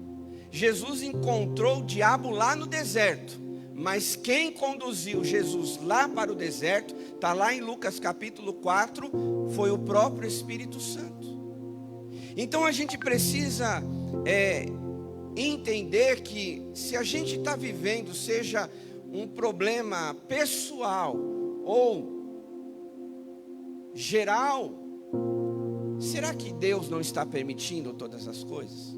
Jesus encontrou o diabo lá no deserto, mas quem conduziu Jesus lá para o deserto, está lá em Lucas capítulo 4, foi o próprio Espírito Santo. Então a gente precisa entender que se a gente está vivendo, seja um problema pessoal ou geral, será que Deus não está permitindo todas as coisas?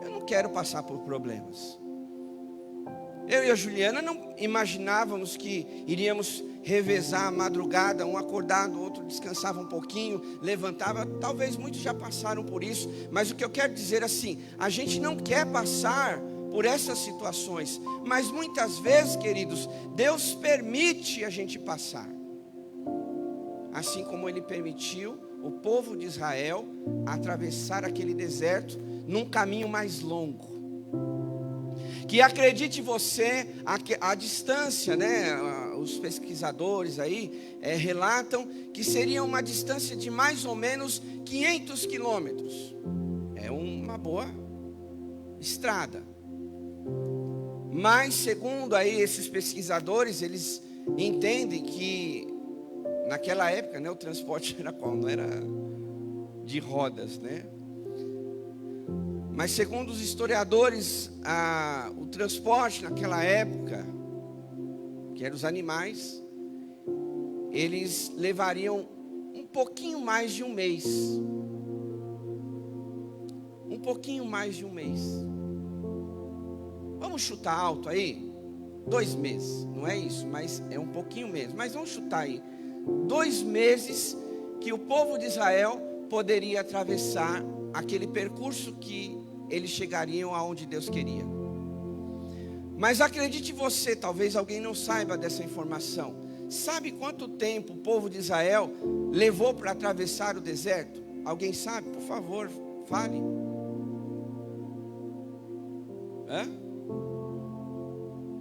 Eu não quero passar por problemas. Eu e a Juliana não imaginávamos que iríamos revezar a madrugada, um acordado, o outro descansava um pouquinho, levantava. Talvez muitos já passaram por isso, mas o que eu quero dizer assim, a gente não quer passar por essas situações, mas muitas vezes, queridos, Deus permite a gente passar. Assim como Ele permitiu o povo de Israel atravessar aquele deserto num caminho mais longo. Que acredite você, a distância, né? Os pesquisadores aí relatam que seria uma distância de mais ou menos 500 quilômetros. É uma boa estrada. Mas segundo aí esses pesquisadores, eles entendem que naquela época, né, o transporte era qual? Não era de rodas, né? Mas segundo os historiadores, o transporte naquela época, que eram os animais, eles levariam um pouquinho mais de um mês. Um pouquinho mais de um mês. Vamos chutar alto aí? 2 meses, não é isso, mas é um pouquinho mesmo. Mas vamos chutar aí. 2 meses que o povo de Israel poderia atravessar aquele percurso que eles chegariam aonde Deus queria. Mas acredite você, talvez alguém não saiba dessa informação. Sabe quanto tempo o povo de Israel levou para atravessar o deserto? Alguém sabe? Por favor, fale.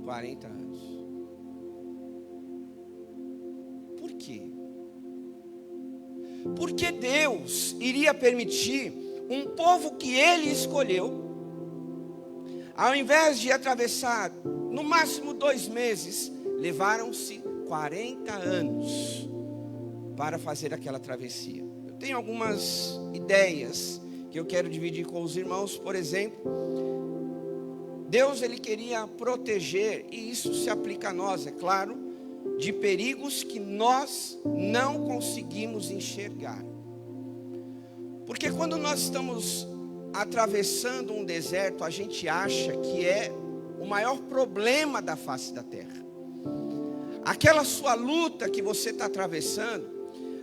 40 anos. Por quê? Porque Deus iria permitir um povo que Ele escolheu, ao invés de atravessar no máximo 2 meses, levaram-se 40 anos para fazer aquela travessia. Eu tenho algumas ideias que eu quero dividir com os irmãos. Por exemplo, Deus ele queria proteger, e isso se aplica a nós, é claro, de perigos que nós não conseguimos enxergar. Porque quando nós estamos atravessando um deserto, a gente acha que é o maior problema da face da terra. Aquela sua luta que você está atravessando,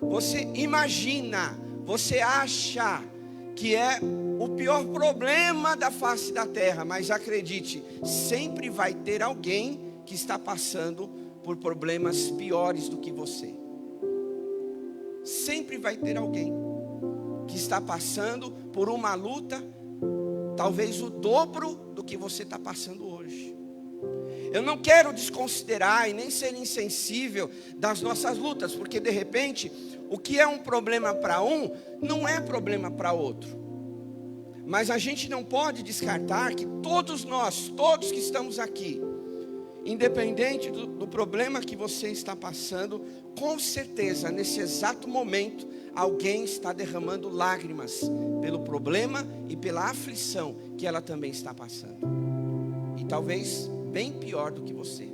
você imagina, você acha que é o pior problema da face da terra. Mas acredite, sempre vai ter alguém que está passando por problemas piores do que você. Sempre vai ter alguém que está passando por uma luta, talvez o dobro do que você está passando hoje. Eu não quero desconsiderar e nem ser insensível das nossas lutas, porque de repente, o que é um problema para um, não é problema para outro. Mas a gente não pode descartar que todos nós, todos que estamos aqui, independente do problema que você está passando, com certeza, nesse exato momento, alguém está derramando lágrimas pelo problema e pela aflição que ela também está passando. E talvez bem pior do que você.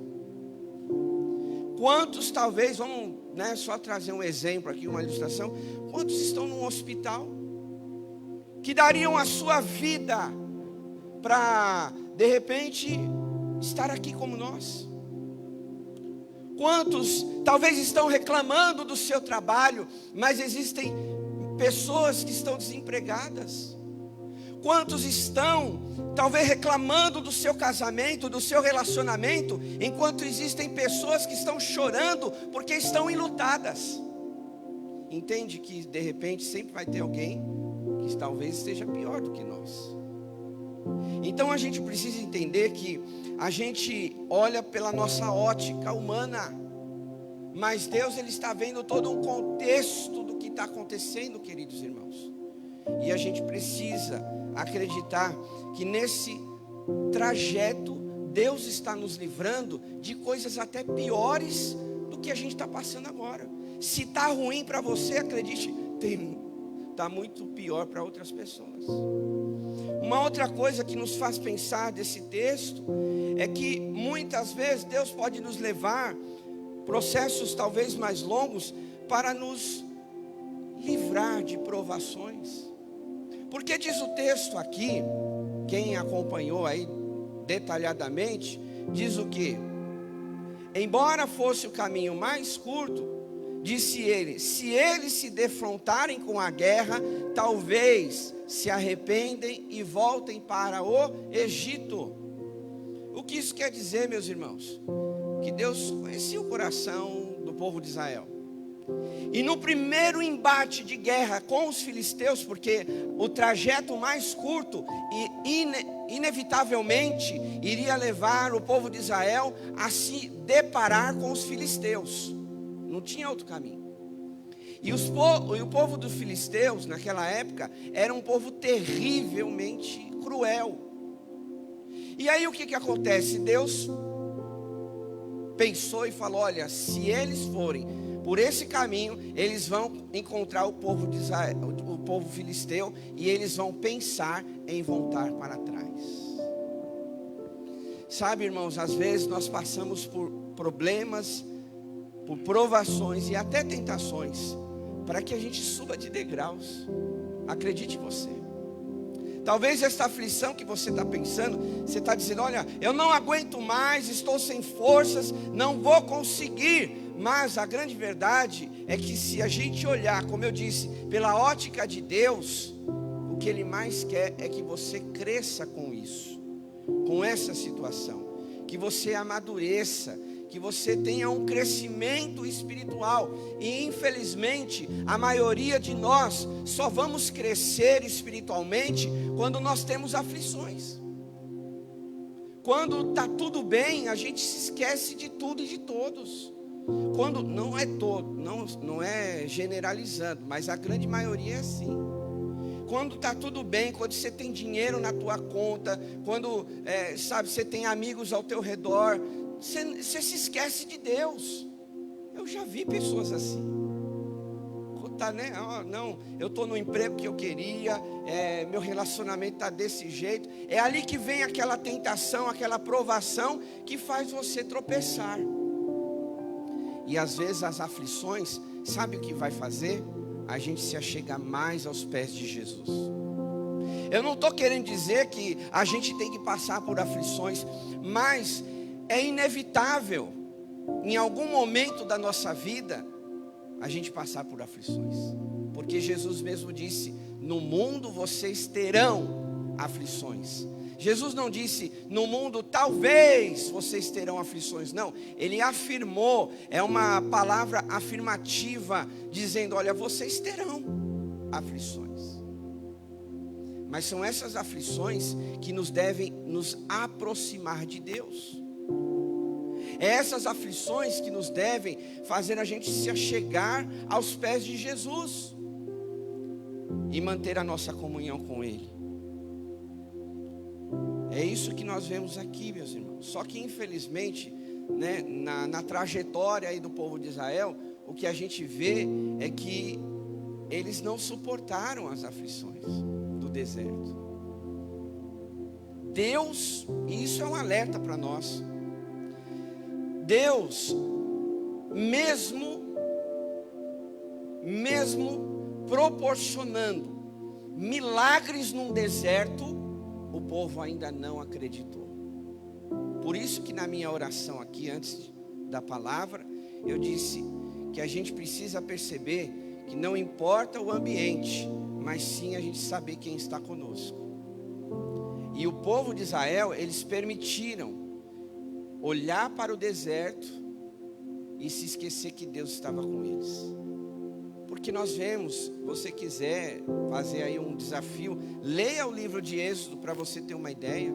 Quantos talvez, vamos só trazer um exemplo aqui, uma ilustração. Quantos estão num hospital que dariam a sua vida para, de repente, estar aqui como nós? Quantos talvez estão reclamando do seu trabalho, mas existem pessoas que estão desempregadas? Quantos estão talvez reclamando do seu casamento, do seu relacionamento, enquanto existem pessoas que estão chorando porque estão enlutadas? Entende que de repente sempre vai ter alguém que talvez esteja pior do que nós. Então a gente precisa entender que a gente olha pela nossa ótica humana, mas Deus, Ele está vendo todo um contexto do que está acontecendo, queridos irmãos. E a gente precisa acreditar que nesse trajeto Deus está nos livrando de coisas até piores do que a gente está passando agora. Se está ruim para você, acredite, está muito pior para outras pessoas. Uma outra coisa que nos faz pensar desse texto é que muitas vezes Deus pode nos levar processos talvez mais longos para nos livrar de provações. Porque diz o texto aqui, quem acompanhou aí detalhadamente, diz o quê? Embora fosse o caminho mais curto, disse ele, se eles se defrontarem com a guerra, talvez se arrependem e voltem para o Egito. O que isso quer dizer, meus irmãos? Que Deus conhecia o coração do povo de Israel. E no primeiro embate de guerra com os filisteus, porque o trajeto mais curto e inevitavelmente iria levar o povo de Israel a se deparar com os filisteus. Não tinha outro caminho. E o povo dos filisteus naquela época era um povo terrivelmente cruel. E aí o que acontece? Deus pensou e falou: olha, se eles forem por esse caminho, eles vão encontrar o povo de Israel, o povo filisteu, e eles vão pensar em voltar para trás. Sabe, irmãos, às vezes nós passamos por problemas, por provações e até tentações, para que a gente suba de degraus. Acredite você. Talvez esta aflição que você está pensando, você está dizendo: olha, eu não aguento mais, estou sem forças, não vou conseguir. Mas a grande verdade é que se a gente olhar, como eu disse, pela ótica de Deus, o que Ele mais quer é que você cresça com isso, com essa situação, que você amadureça, que você tenha um crescimento espiritual. E infelizmente a maioria de nós só vamos crescer espiritualmente quando nós temos aflições. Quando está tudo bem, a gente se esquece de tudo e de todos. Quando não é todo, não é generalizando, mas a grande maioria é assim. Quando está tudo bem, quando você tem dinheiro na tua conta, quando você tem amigos ao teu redor, você se esquece de Deus. Eu já vi pessoas assim. Né? Não, eu estou no emprego que eu queria, meu relacionamento está desse jeito. É ali que vem aquela tentação, aquela provação que faz você tropeçar. E às vezes as aflições, sabe o que vai fazer? A gente se achegar mais aos pés de Jesus. Eu não estou querendo dizer que a gente tem que passar por aflições, mas é inevitável, em algum momento da nossa vida, a gente passar por aflições. Porque Jesus mesmo disse: no mundo vocês terão aflições. Jesus não disse: no mundo talvez vocês terão aflições. Não, Ele afirmou, é uma palavra afirmativa, dizendo: olha, vocês terão aflições. Mas são essas aflições que nos devem nos aproximar de Deus. É essas aflições que nos devem fazer a gente se achegar aos pés de Jesus e manter a nossa comunhão com Ele. É isso que nós vemos aqui, meus irmãos. Só que infelizmente, né, na trajetória aí do povo de Israel, o que a gente vê é que eles não suportaram as aflições do deserto. Deus, e isso é um alerta para nós, Deus, mesmo proporcionando milagres num deserto, o povo ainda não acreditou. Por isso que na minha oração aqui, antes da palavra, eu disse que a gente precisa perceber que não importa o ambiente, mas sim a gente saber quem está conosco. E o povo de Israel, eles permitiram olhar para o deserto e se esquecer que Deus estava com eles. Porque nós vemos, você quiser fazer aí um desafio, leia o livro de Êxodo para você ter uma ideia.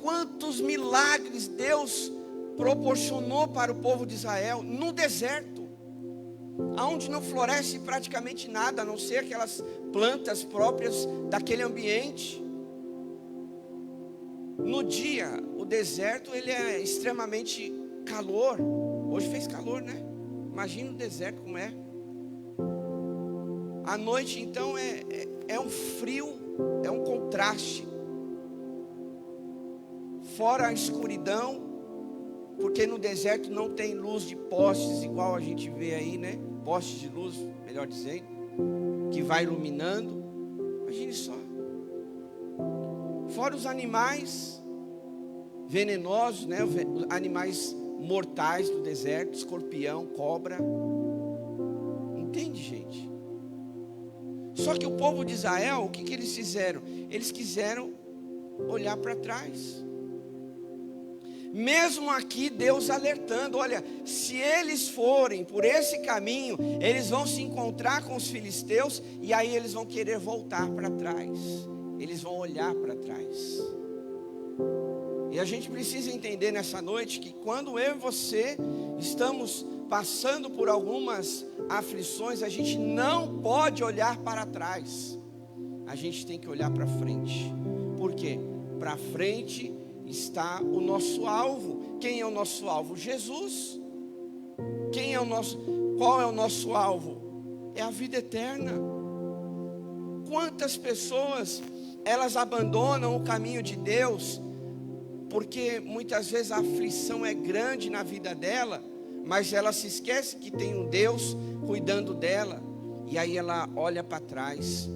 Quantos milagres Deus proporcionou para o povo de Israel no deserto, aonde não floresce praticamente nada, a não ser aquelas plantas próprias daquele ambiente. No dia, o deserto ele é extremamente calor. Hoje fez calor, né? Imagina o deserto como é. À noite, então, é um frio, é um contraste. Fora a escuridão, porque no deserto não tem luz de postes, igual a gente vê aí, né? Postes de luz, melhor dizendo, que vai iluminando. Imagine só. Fora os animais venenosos, né? Os animais mortais do deserto, escorpião, cobra. Entende, gente? Só que o povo de Israel, o que eles fizeram? Eles quiseram olhar para trás. Mesmo aqui Deus alertando, olha, se eles forem por esse caminho, eles vão se encontrar com os filisteus, e aí eles vão querer voltar para trás. Eles vão olhar para trás. E a gente precisa entender nessa noite que quando eu e você estamos passando por algumas aflições, a gente não pode olhar para trás. A gente tem que olhar para frente. Por quê? Para frente está o nosso alvo. Quem é o nosso alvo? Jesus. Qual é o nosso alvo? É a vida eterna. Quantas pessoas elas abandonam o caminho de Deus porque muitas vezes a aflição é grande na vida dela, mas ela se esquece que tem um Deus cuidando dela, e aí ela olha para trás.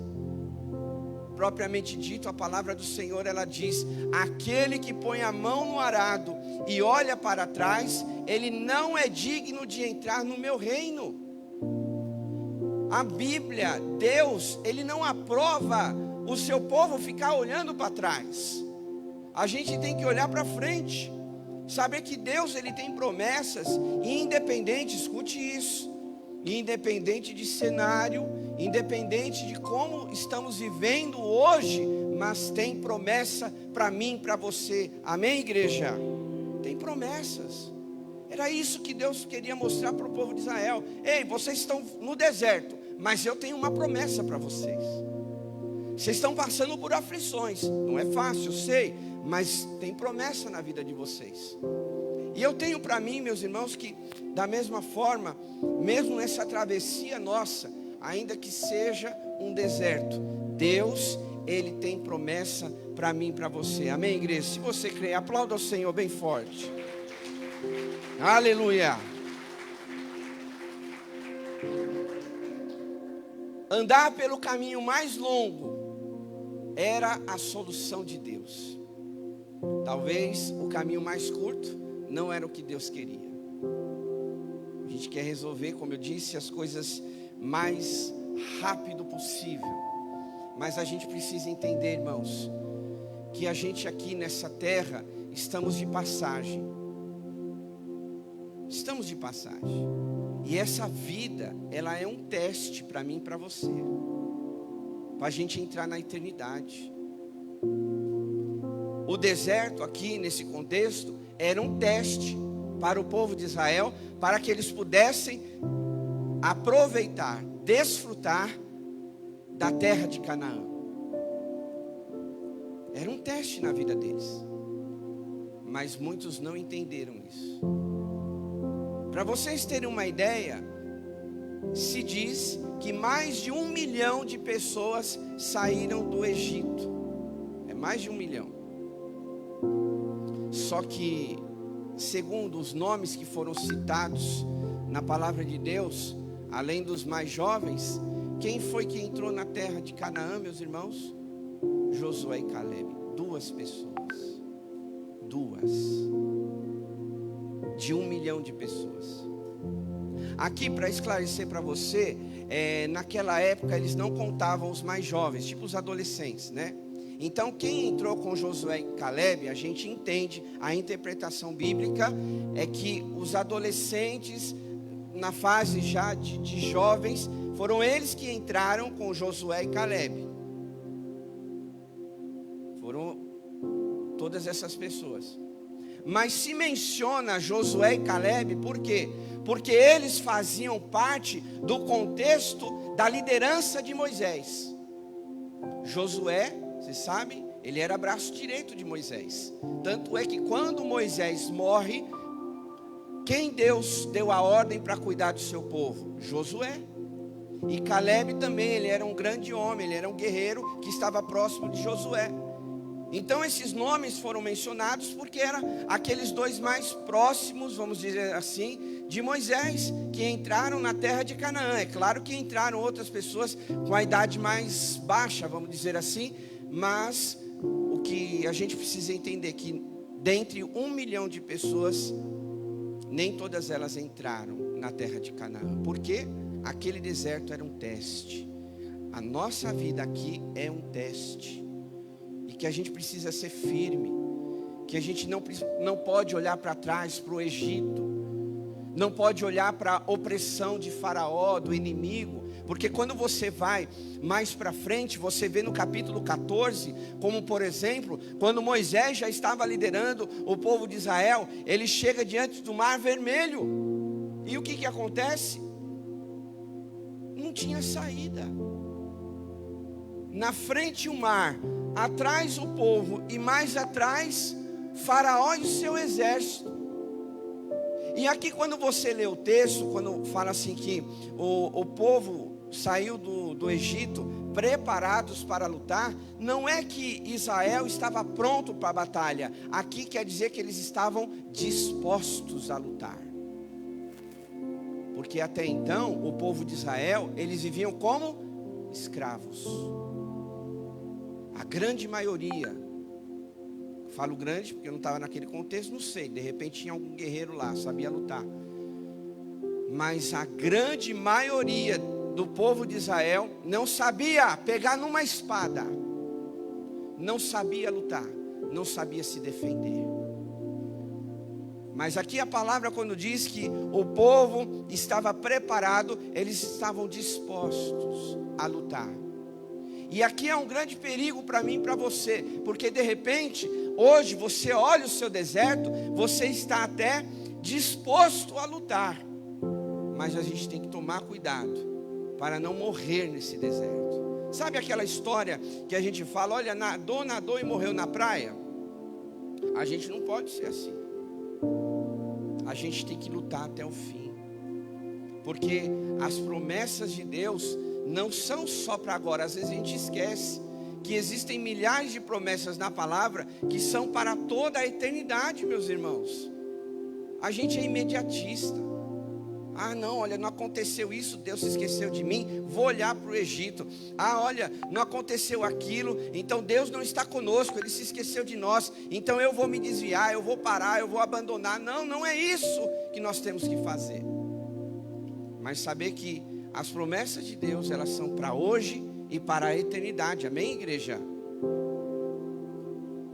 Propriamente dito, a palavra do Senhor, ela diz: aquele que põe a mão no arado e olha para trás, ele não é digno de entrar no meu reino. A Bíblia, Deus, ele não aprova o seu povo ficar olhando para trás. A gente tem que olhar para frente, saber que Deus ele tem promessas, independente, escute isso, independente de cenário, independente de como estamos vivendo hoje, mas tem promessa para mim, para você. Amém, igreja? Tem promessas. Era isso que Deus queria mostrar para o povo de Israel. Ei, vocês estão no deserto, mas eu tenho uma promessa para vocês. Vocês estão passando por aflições, não é fácil, eu sei, mas tem promessa na vida de vocês. E eu tenho para mim, meus irmãos, que da mesma forma, mesmo nessa travessia nossa, ainda que seja um deserto, Deus, ele tem promessa para mim e para você. Amém, igreja? Se você crê, aplauda ao Senhor bem forte. Aleluia. Andar pelo caminho mais longo era a solução de Deus. Talvez o caminho mais curto não era o que Deus queria. A gente quer resolver, como eu disse, as coisas mais rápido possível. Mas a gente precisa entender, irmãos, que a gente aqui nessa terra estamos de passagem. Estamos de passagem. E essa vida, ela é um teste para mim e para você, para a gente entrar na eternidade. O deserto aqui, nesse contexto, era um teste para o povo de Israel, para que eles pudessem aproveitar, desfrutar da terra de Canaã. Era um teste na vida deles, mas muitos não entenderam isso. Para vocês terem uma ideia, se diz que mais de 1 milhão de pessoas saíram do Egito. É mais de 1 milhão. Só que, segundo os nomes que foram citados na palavra de Deus, além dos mais jovens, quem foi que entrou na terra de Canaã, meus irmãos? Josué e Calebe. 2 pessoas. 2. de 1 milhão de pessoas. Aqui, para esclarecer para você, naquela época eles não contavam os mais jovens, tipo os adolescentes, né? Então quem entrou com Josué e Caleb, a gente entende, a interpretação bíblica é que os adolescentes, na fase já de jovens, foram eles que entraram com Josué e Caleb. Foram todas essas pessoas. Mas se menciona Josué e Caleb, por quê? Porque eles faziam parte do contexto da liderança de Moisés. Josué, você sabe, ele era braço direito de Moisés. Tanto é que quando Moisés morre, quem Deus deu a ordem para cuidar do seu povo? Josué. E Caleb também, ele era um grande homem, ele era um guerreiro que estava próximo de Josué. Então esses nomes foram mencionados porque eram aqueles dois mais próximos, vamos dizer assim, de Moisés, que entraram na terra de Canaã. É claro que entraram outras pessoas com a idade mais baixa, vamos dizer assim, mas o que a gente precisa entender é que dentre 1 milhão de pessoas, nem todas elas entraram na terra de Canaã. Por quê? Aquele deserto era um teste. A nossa vida aqui é um teste. E que a gente precisa ser firme. Que a gente não pode olhar para trás, para o Egito. Não pode olhar para a opressão de Faraó, do inimigo. Porque quando você vai mais para frente, você vê no capítulo 14, como por exemplo, quando Moisés já estava liderando o povo de Israel, ele chega diante do Mar Vermelho. E o que acontece? Não tinha saída. Na frente o mar, atrás o povo e mais atrás Faraó e o seu exército. E aqui quando você lê o texto, quando fala assim que o povo saiu do Egito preparados para lutar, não é que Israel estava pronto para a batalha. Aqui quer dizer que eles estavam dispostos a lutar. Porque até então, o povo de Israel, eles viviam como escravos. A grande maioria, falo grande porque eu não estava naquele contexto, não sei, de repente tinha algum guerreiro lá, sabia lutar. Mas a grande maioria do povo de Israel não sabia pegar numa espada, não sabia lutar, não sabia se defender. Mas aqui a palavra quando diz que o povo estava preparado, eles estavam dispostos a lutar. E aqui é um grande perigo para mim e para você, porque de repente, hoje você olha o seu deserto, você está até disposto a lutar. Mas a gente tem que tomar cuidado para não morrer nesse deserto. Sabe aquela história que a gente fala, olha, nadou e morreu na praia? A gente não pode ser assim. A gente tem que lutar até o fim. Porque as promessas de Deus não são só para agora. Às vezes a gente esquece que existem milhares de promessas na palavra que são para toda a eternidade, meus irmãos. A gente é imediatista. Ah, não, olha, não aconteceu isso, Deus se esqueceu de mim, vou olhar para o Egito. Ah, olha, não aconteceu aquilo, então Deus não está conosco, Ele se esqueceu de nós, então eu vou me desviar, eu vou parar, eu vou abandonar. Não, não é isso que nós temos que fazer. Mas saber que as promessas de Deus, elas são para hoje e para a eternidade, amém, igreja?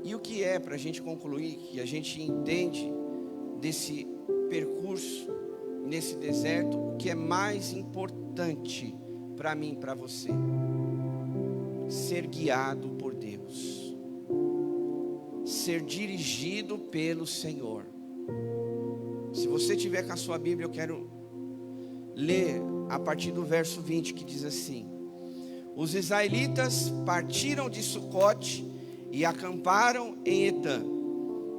E o que é, para a gente concluir, que a gente entende desse percurso, nesse deserto, o que é mais importante para mim e para você? Ser guiado por Deus, ser dirigido pelo Senhor. Se você tiver com a sua Bíblia, eu quero ler a partir do verso 20, que diz assim: os israelitas partiram de Sucote e acamparam em Etã,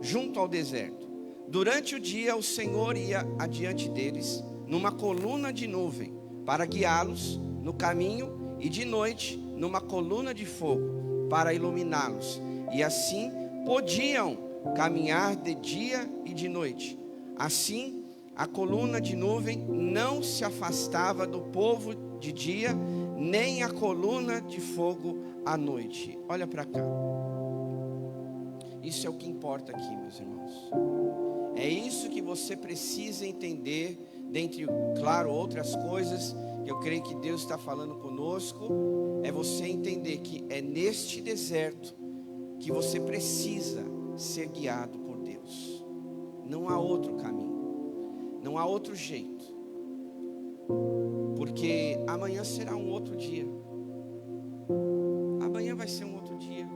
junto ao deserto. Durante o dia o Senhor ia adiante deles numa coluna de nuvem para guiá-los no caminho, e de noite numa coluna de fogo para iluminá-los, e assim podiam caminhar de dia e de noite. Assim a coluna de nuvem não se afastava do povo de dia, nem a coluna de fogo à noite. Olha para cá. Isso é o que importa aqui, meus irmãos. É isso que você precisa entender, dentre, claro, outras coisas que eu creio que Deus está falando conosco. É você entender que é neste deserto que você precisa ser guiado por Deus. Não há outro caminho, não há outro jeito, porque amanhã será um outro dia. Amanhã vai ser um outro dia,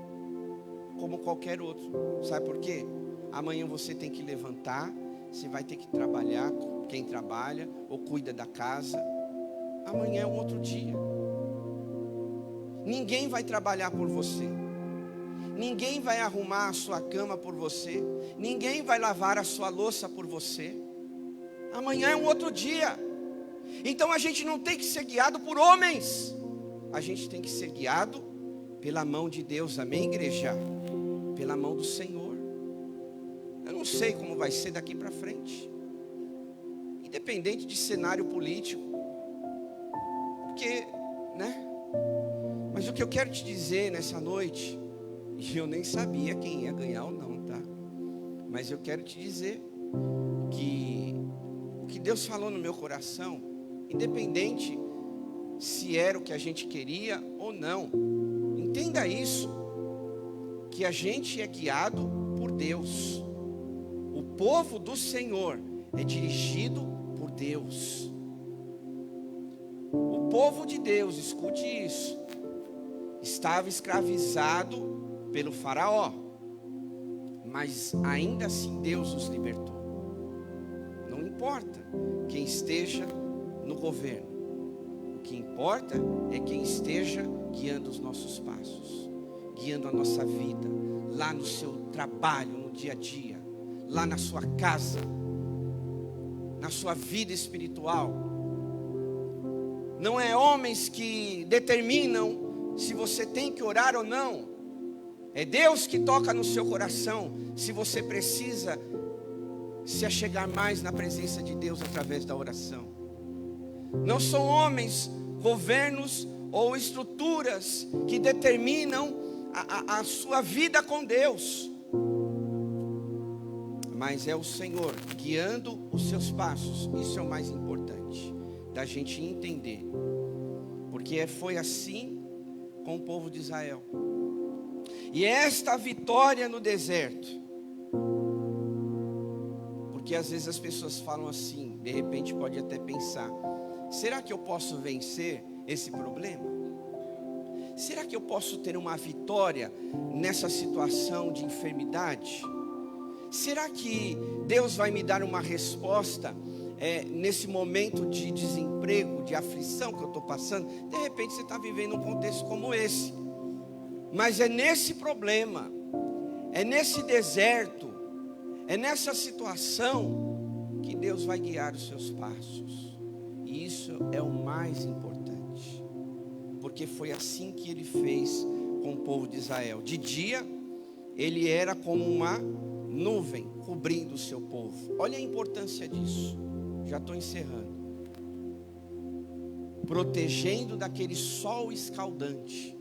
como qualquer outro. Sabe por quê? Amanhã você tem que levantar, você vai ter que trabalhar, quem trabalha ou cuida da casa. Amanhã é um outro dia. Ninguém vai trabalhar por você. Ninguém vai arrumar a sua cama por você. Ninguém vai lavar a sua louça por você. Amanhã é um outro dia. Então a gente não tem que ser guiado por homens. A gente tem que ser guiado pela mão de Deus. Amém, igreja? Pela mão do Senhor. Eu não sei como vai ser daqui para frente, independente de cenário político, porque, né? Mas o que eu quero te dizer nessa noite, e eu nem sabia quem ia ganhar ou não, tá? Mas eu quero te dizer que o que Deus falou no meu coração, independente se era o que a gente queria ou não, entenda isso, que a gente é guiado por Deus. O povo do Senhor é dirigido por Deus. O povo de Deus, escute isso, estava escravizado pelo faraó, mas ainda assim Deus os libertou. Não importa quem esteja no governo, o que importa é quem esteja guiando os nossos passos, guiando a nossa vida, lá no seu trabalho, no dia a dia, lá na sua casa, na sua vida espiritual. Não é homens que determinam se você tem que orar ou não. É Deus que toca no seu coração se você precisa se achegar mais na presença de Deus através da oração. Não são homens, governos ou estruturas que determinam a sua vida com Deus, mas é o Senhor guiando os seus passos. Isso é o mais importante da gente entender, porque foi assim com o povo de Israel. E esta vitória no deserto, porque às vezes as pessoas falam assim, de repente pode até pensar: será que eu posso vencer esse problema? Será que eu posso ter uma vitória nessa situação de enfermidade? Será que Deus vai me dar uma resposta nesse momento de desemprego, de aflição que eu estou passando? De repente você está vivendo um contexto como esse, mas é nesse problema, é nesse deserto, é nessa situação que Deus vai guiar os seus passos. E isso é o mais importante, porque foi assim que Ele fez com o povo de Israel. De dia, Ele era como uma nuvem cobrindo o seu povo. Olha a importância disso. Já estou encerrando. Protegendo daquele sol escaldante.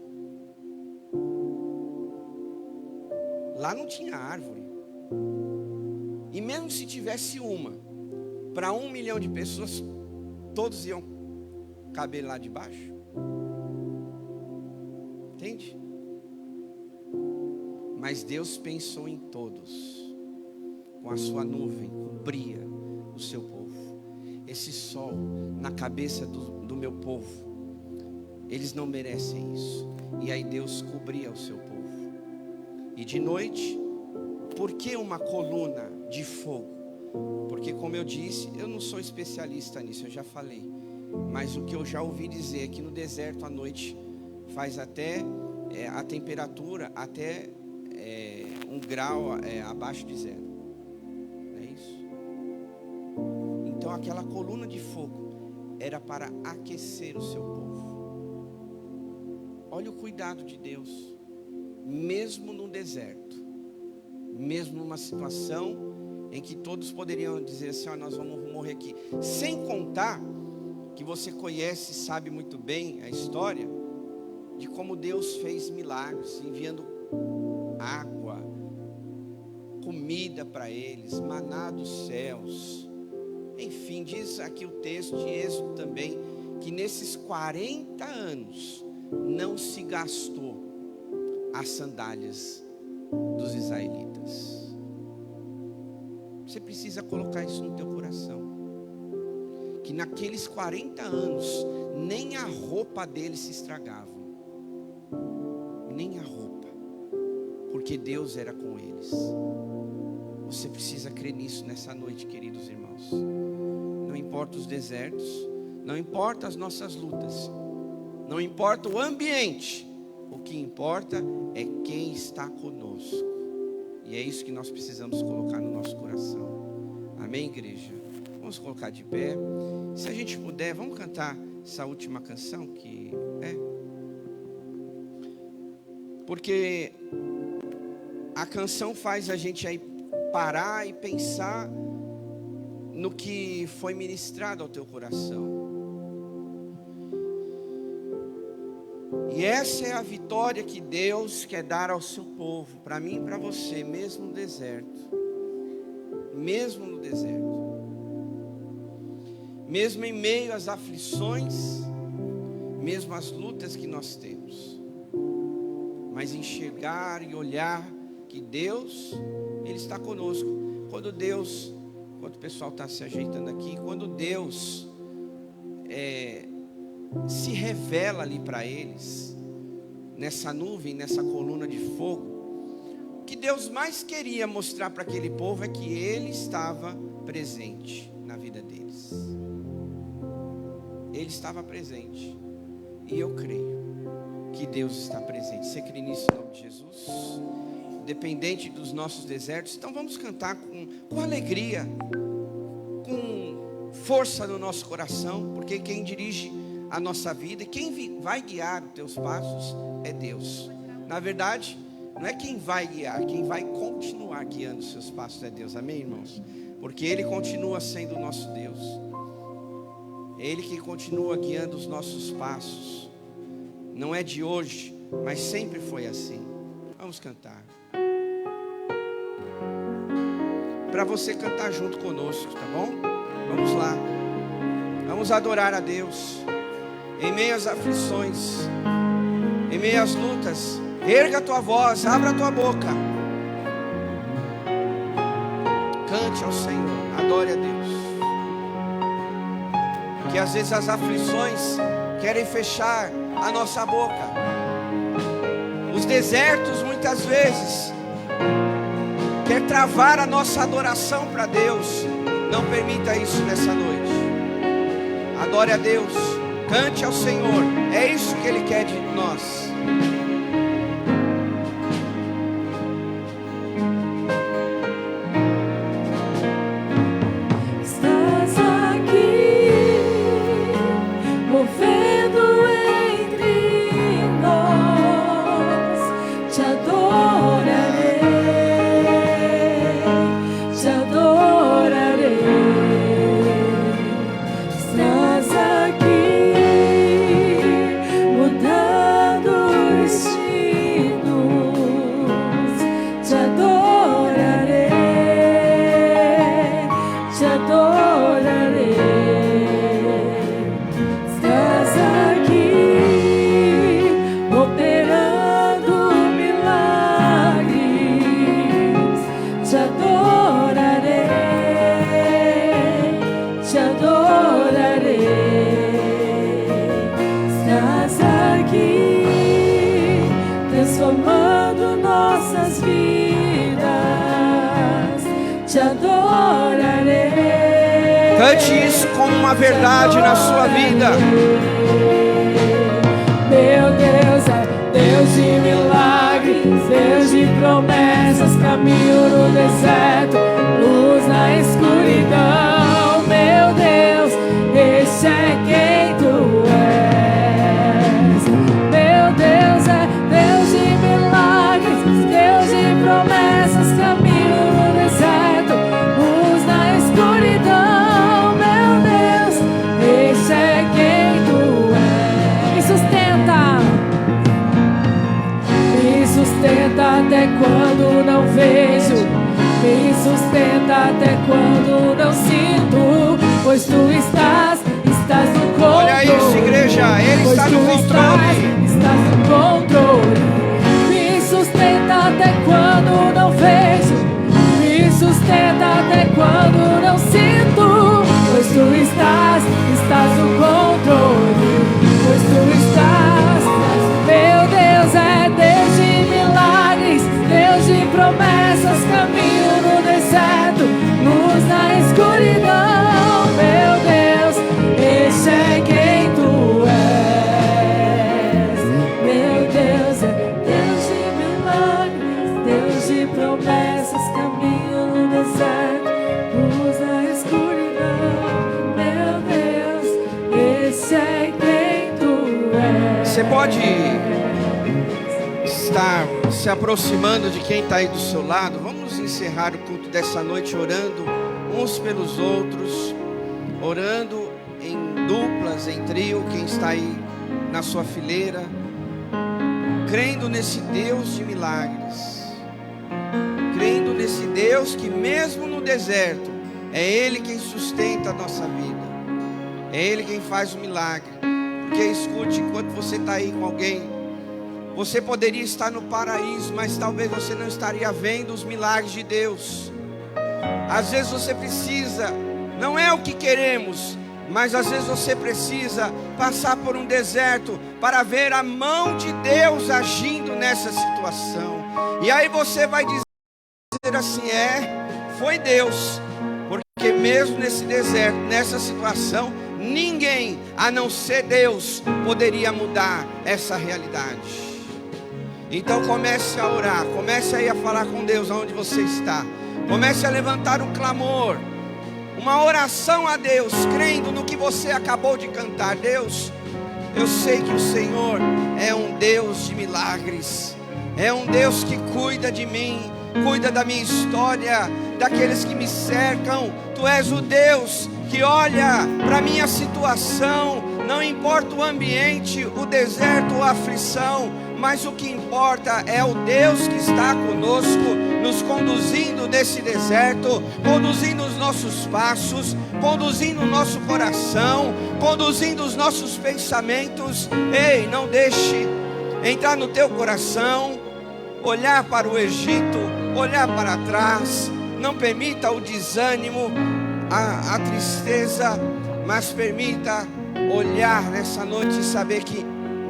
Lá não tinha árvore. E mesmo se tivesse uma, para 1 milhão de pessoas, todos iam caber lá debaixo. Entende? Mas Deus pensou em todos. Com a sua nuvem, cobria o seu povo. Esse sol na cabeça do meu povo, eles não merecem isso. E aí Deus cobria o seu povo. E de noite, por que uma coluna de fogo? Porque, como eu disse, eu não sou especialista nisso, eu já falei. Mas o que eu já ouvi dizer é que no deserto à noite faz até a temperatura até 1 grau abaixo de zero. Não é isso? Então aquela coluna de fogo era para aquecer o seu povo. Olha o cuidado de Deus. Mesmo no deserto, mesmo numa situação em que todos poderiam dizer assim: nós vamos morrer aqui. Sem contar que você conhece, sabe muito bem a história de como Deus fez milagres, enviando água, comida para eles, maná dos céus. Enfim, diz aqui o texto de Êxodo também, que nesses 40 anos não se gastou as sandálias dos israelitas. Você precisa colocar isso no teu coração, que naqueles 40 anos nem a roupa deles se estragava, nem a roupa, porque Deus era com eles. Você precisa crer nisso nessa noite, queridos irmãos. Não importa os desertos, não importa as nossas lutas, não importa o ambiente, o que importa é quem está conosco. E é isso que nós precisamos colocar no nosso coração. Amém, igreja? Vamos colocar de pé. Se a gente puder, vamos cantar essa última canção que é. Porque a canção faz a gente aí parar e pensar no que foi ministrado ao teu coração. E essa é a vitória que Deus quer dar ao seu povo, para mim e para você, mesmo no deserto. Mesmo no deserto. Mesmo em meio às aflições, mesmo às lutas que nós temos. Mas enxergar e olhar que Deus, Ele está conosco. Quando o pessoal está se ajeitando aqui, quando Deus se revela ali para eles, nessa nuvem, nessa coluna de fogo, o que Deus mais queria mostrar para aquele povo é que Ele estava presente na vida deles. Ele estava presente. E eu creio que Deus está presente. Você crê nisso em nome de Jesus? Independente dos nossos desertos. Então vamos cantar com alegria, com força no nosso coração, porque quem dirige a nossa vida, quem vai guiar os teus passos é Deus. Na verdade, não é quem vai guiar, quem vai continuar guiando os seus passos é Deus. Amém, irmãos? Porque Ele continua sendo o nosso Deus. Ele que continua guiando os nossos passos. Não é de hoje, mas sempre foi assim. Vamos cantar. Para você cantar junto conosco, tá bom? Vamos lá. Vamos adorar a Deus. Em meio às aflições, em meio às lutas, erga a tua voz, abra a tua boca. Cante ao Senhor, adore a Deus. Que às vezes as aflições querem fechar a nossa boca. Os desertos muitas vezes quer travar a nossa adoração para Deus. Não permita isso nessa noite. Adore a Deus. Cante ao Senhor, é isso que Ele quer de nós. Estás aqui, movendo entre nós, te adorarei, te adorarei. Estás aqui. Transformando nossas vidas, te adorarei. Cante isso como uma verdade na sua vida. Meu Deus é Deus de milagres, Deus de promessas, caminho no deserto, luz na escuridão. Meu Deus, esse é quem tu és. Meu Deus é Deus de milagres, Deus de promessas, caminho no deserto, luz na escuridão. Meu Deus, esse é quem tu és. Me sustenta até quando não vejo, até quando não sinto, pois tu estás no controle. Olha isso, igreja, Ele Pois está no tu controle. estás no controle. Me sustenta até quando não vejo, me sustenta até quando não sinto, pois tu estás no controle. Pois tu estás, meu Deus é Deus de milagres, Deus de promessas, caminho no deserto, luz na escuridão. Meu Deus, esse é quem tu és. Meu Deus é Deus de milagres, Deus de promessas, caminho no deserto, luz na escuridão. Meu Deus, esse é quem tu és. Você pode estar se aproximando de quem está aí do seu lado. Vamos encerrar o culto dessa noite orando uns pelos outros, orando em duplas, em trio, quem está aí na sua fileira, crendo nesse Deus de milagres, crendo nesse Deus que mesmo no deserto é Ele quem sustenta a nossa vida, é Ele quem faz o milagre. Porque escute, enquanto você está aí com alguém, você poderia estar no paraíso, mas talvez você não estaria vendo os milagres de Deus. Às vezes você precisa, não é o que queremos, mas às vezes você precisa passar por um deserto para ver a mão de Deus agindo nessa situação. E aí você vai dizer assim: foi Deus, porque mesmo nesse deserto, nessa situação, ninguém a não ser Deus poderia mudar essa realidade. Então comece a orar, comece aí a falar com Deus aonde você está, comece a levantar um clamor, uma oração a Deus, crendo no que você acabou de cantar. Deus, eu sei que o Senhor é um Deus de milagres, é um Deus que cuida de mim, cuida da minha história, daqueles que me cercam. Tu és o Deus que olha para a minha situação, não importa o ambiente, o deserto ou a aflição, mas o que importa é o Deus que está conosco, nos conduzindo nesse deserto, conduzindo os nossos passos, conduzindo o nosso coração, conduzindo os nossos pensamentos. Ei, não deixe entrar no teu coração olhar para o Egito, olhar para trás. Não permita o desânimo, a tristeza, mas permita olhar nessa noite e saber que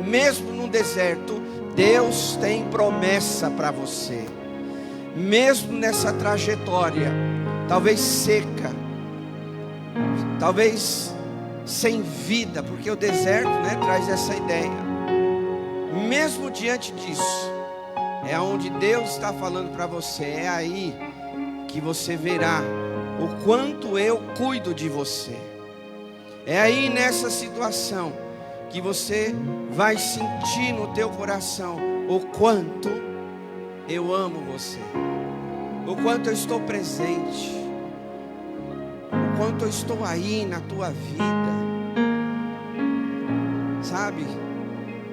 mesmo no deserto, Deus tem promessa para você. Mesmo nessa trajetória, talvez seca, talvez sem vida, porque o deserto, traz essa ideia. Mesmo diante disso, é onde Deus está falando para você. É aí que você verá o quanto eu cuido de você. É aí nessa situação que você vai sentir no teu coração o quanto eu amo você, o quanto eu estou presente, o quanto eu estou aí na tua vida. Sabe,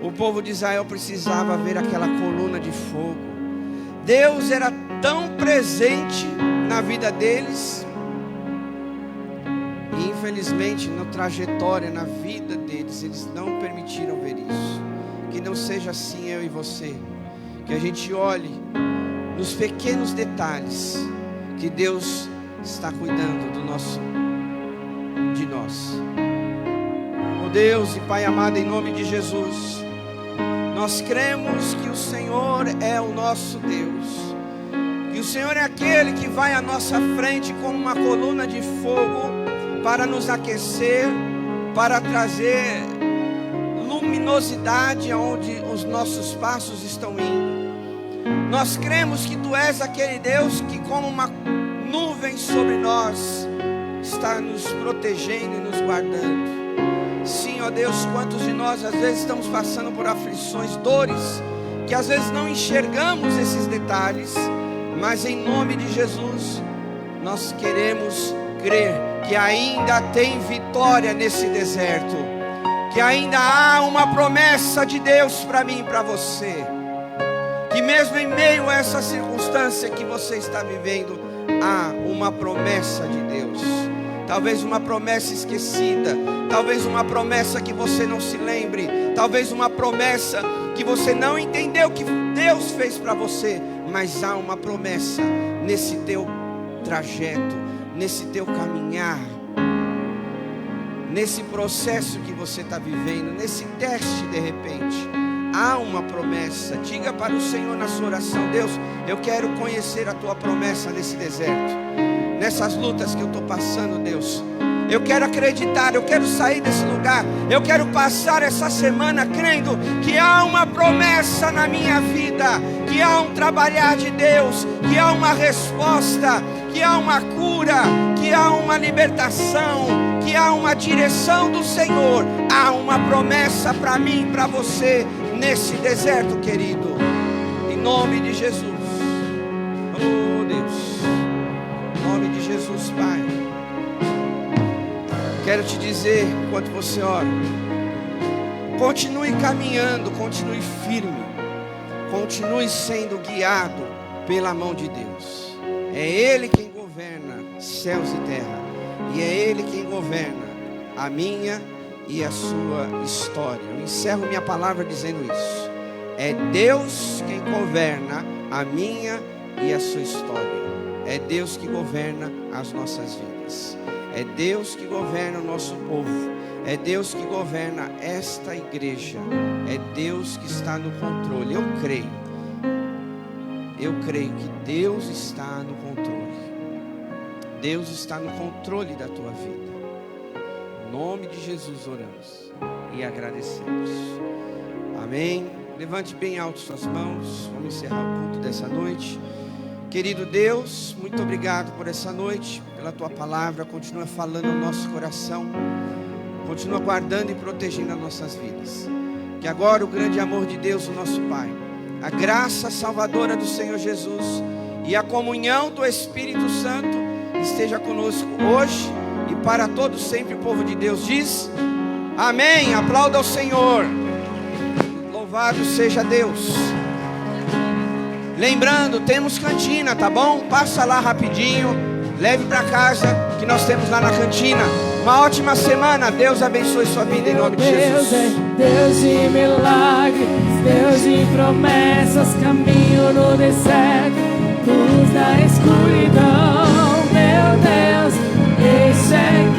o povo de Israel precisava ver aquela coluna de fogo. Deus era tão presente na vida deles, e infelizmente na trajetória, na vida deles, eles não permitiram ver isso. Que não seja assim eu e você, que a gente olhe nos pequenos detalhes que Deus está cuidando de nós. Oh Deus e Pai amado, em nome de Jesus, nós cremos que o Senhor é o nosso Deus, que o Senhor é aquele que vai à nossa frente como uma coluna de fogo para nos aquecer, para trazer luminosidade aonde os nossos passos estão indo. Nós cremos que Tu és aquele Deus que, como uma nuvem sobre nós, está nos protegendo e nos guardando. Sim, ó Deus, quantos de nós às vezes estamos passando por aflições, dores, que às vezes não enxergamos esses detalhes, mas em nome de Jesus, nós queremos crer que ainda tem vitória nesse deserto, que ainda há uma promessa de Deus para mim e para você, que mesmo em meio a essa circunstância que você está vivendo, há uma promessa de Deus. Talvez uma promessa esquecida, talvez uma promessa que você não se lembre, talvez uma promessa que você não entendeu que Deus fez para você, mas há uma promessa nesse teu trajeto, nesse teu caminhar, nesse processo que você está vivendo, nesse teste de repente. Há uma promessa. Diga para o Senhor na sua oração: Deus, eu quero conhecer a tua promessa nesse deserto, nessas lutas que eu estou passando, Deus. Eu quero acreditar, eu quero sair desse lugar, eu quero passar essa semana crendo que há uma promessa na minha vida, que há um trabalhar de Deus, que há uma resposta, que há uma cura, que há uma libertação, que há uma direção do Senhor. Há uma promessa para mim, para você, nesse deserto, querido, em nome de Jesus. Oh Deus, em nome de Jesus, Pai. Quero te dizer, enquanto você ora, continue caminhando, continue firme, continue sendo guiado pela mão de Deus. É Ele quem governa céus e terra, e é Ele quem governa a minha e a sua história. Eu encerro minha palavra dizendo isso. É Deus quem governa a minha e a sua história. É Deus que governa as nossas vidas. É Deus que governa o nosso povo. É Deus que governa esta igreja. É Deus que está no controle. Eu creio que Deus está no controle. Deus está no controle da tua vida. Em nome de Jesus oramos e agradecemos. Amém. Levante bem alto suas mãos. Vamos encerrar o culto dessa noite. Querido Deus, muito obrigado por essa noite, pela tua palavra. Continua falando ao nosso coração, continua guardando e protegendo as nossas vidas. Que agora o grande amor de Deus, o nosso Pai, a graça salvadora do Senhor Jesus e a comunhão do Espírito Santo esteja conosco hoje e para todos sempre. O povo de Deus diz amém. Aplauda ao Senhor. Louvado seja Deus. Lembrando, temos cantina, tá bom? Passa lá rapidinho, leve para casa, que nós temos lá na cantina. Uma ótima semana. Deus abençoe sua vida em nome de Jesus. Deus é Deus de milagres, Deus de promessas, caminho no deserto, luz na escuridão. Meu Deus, esse é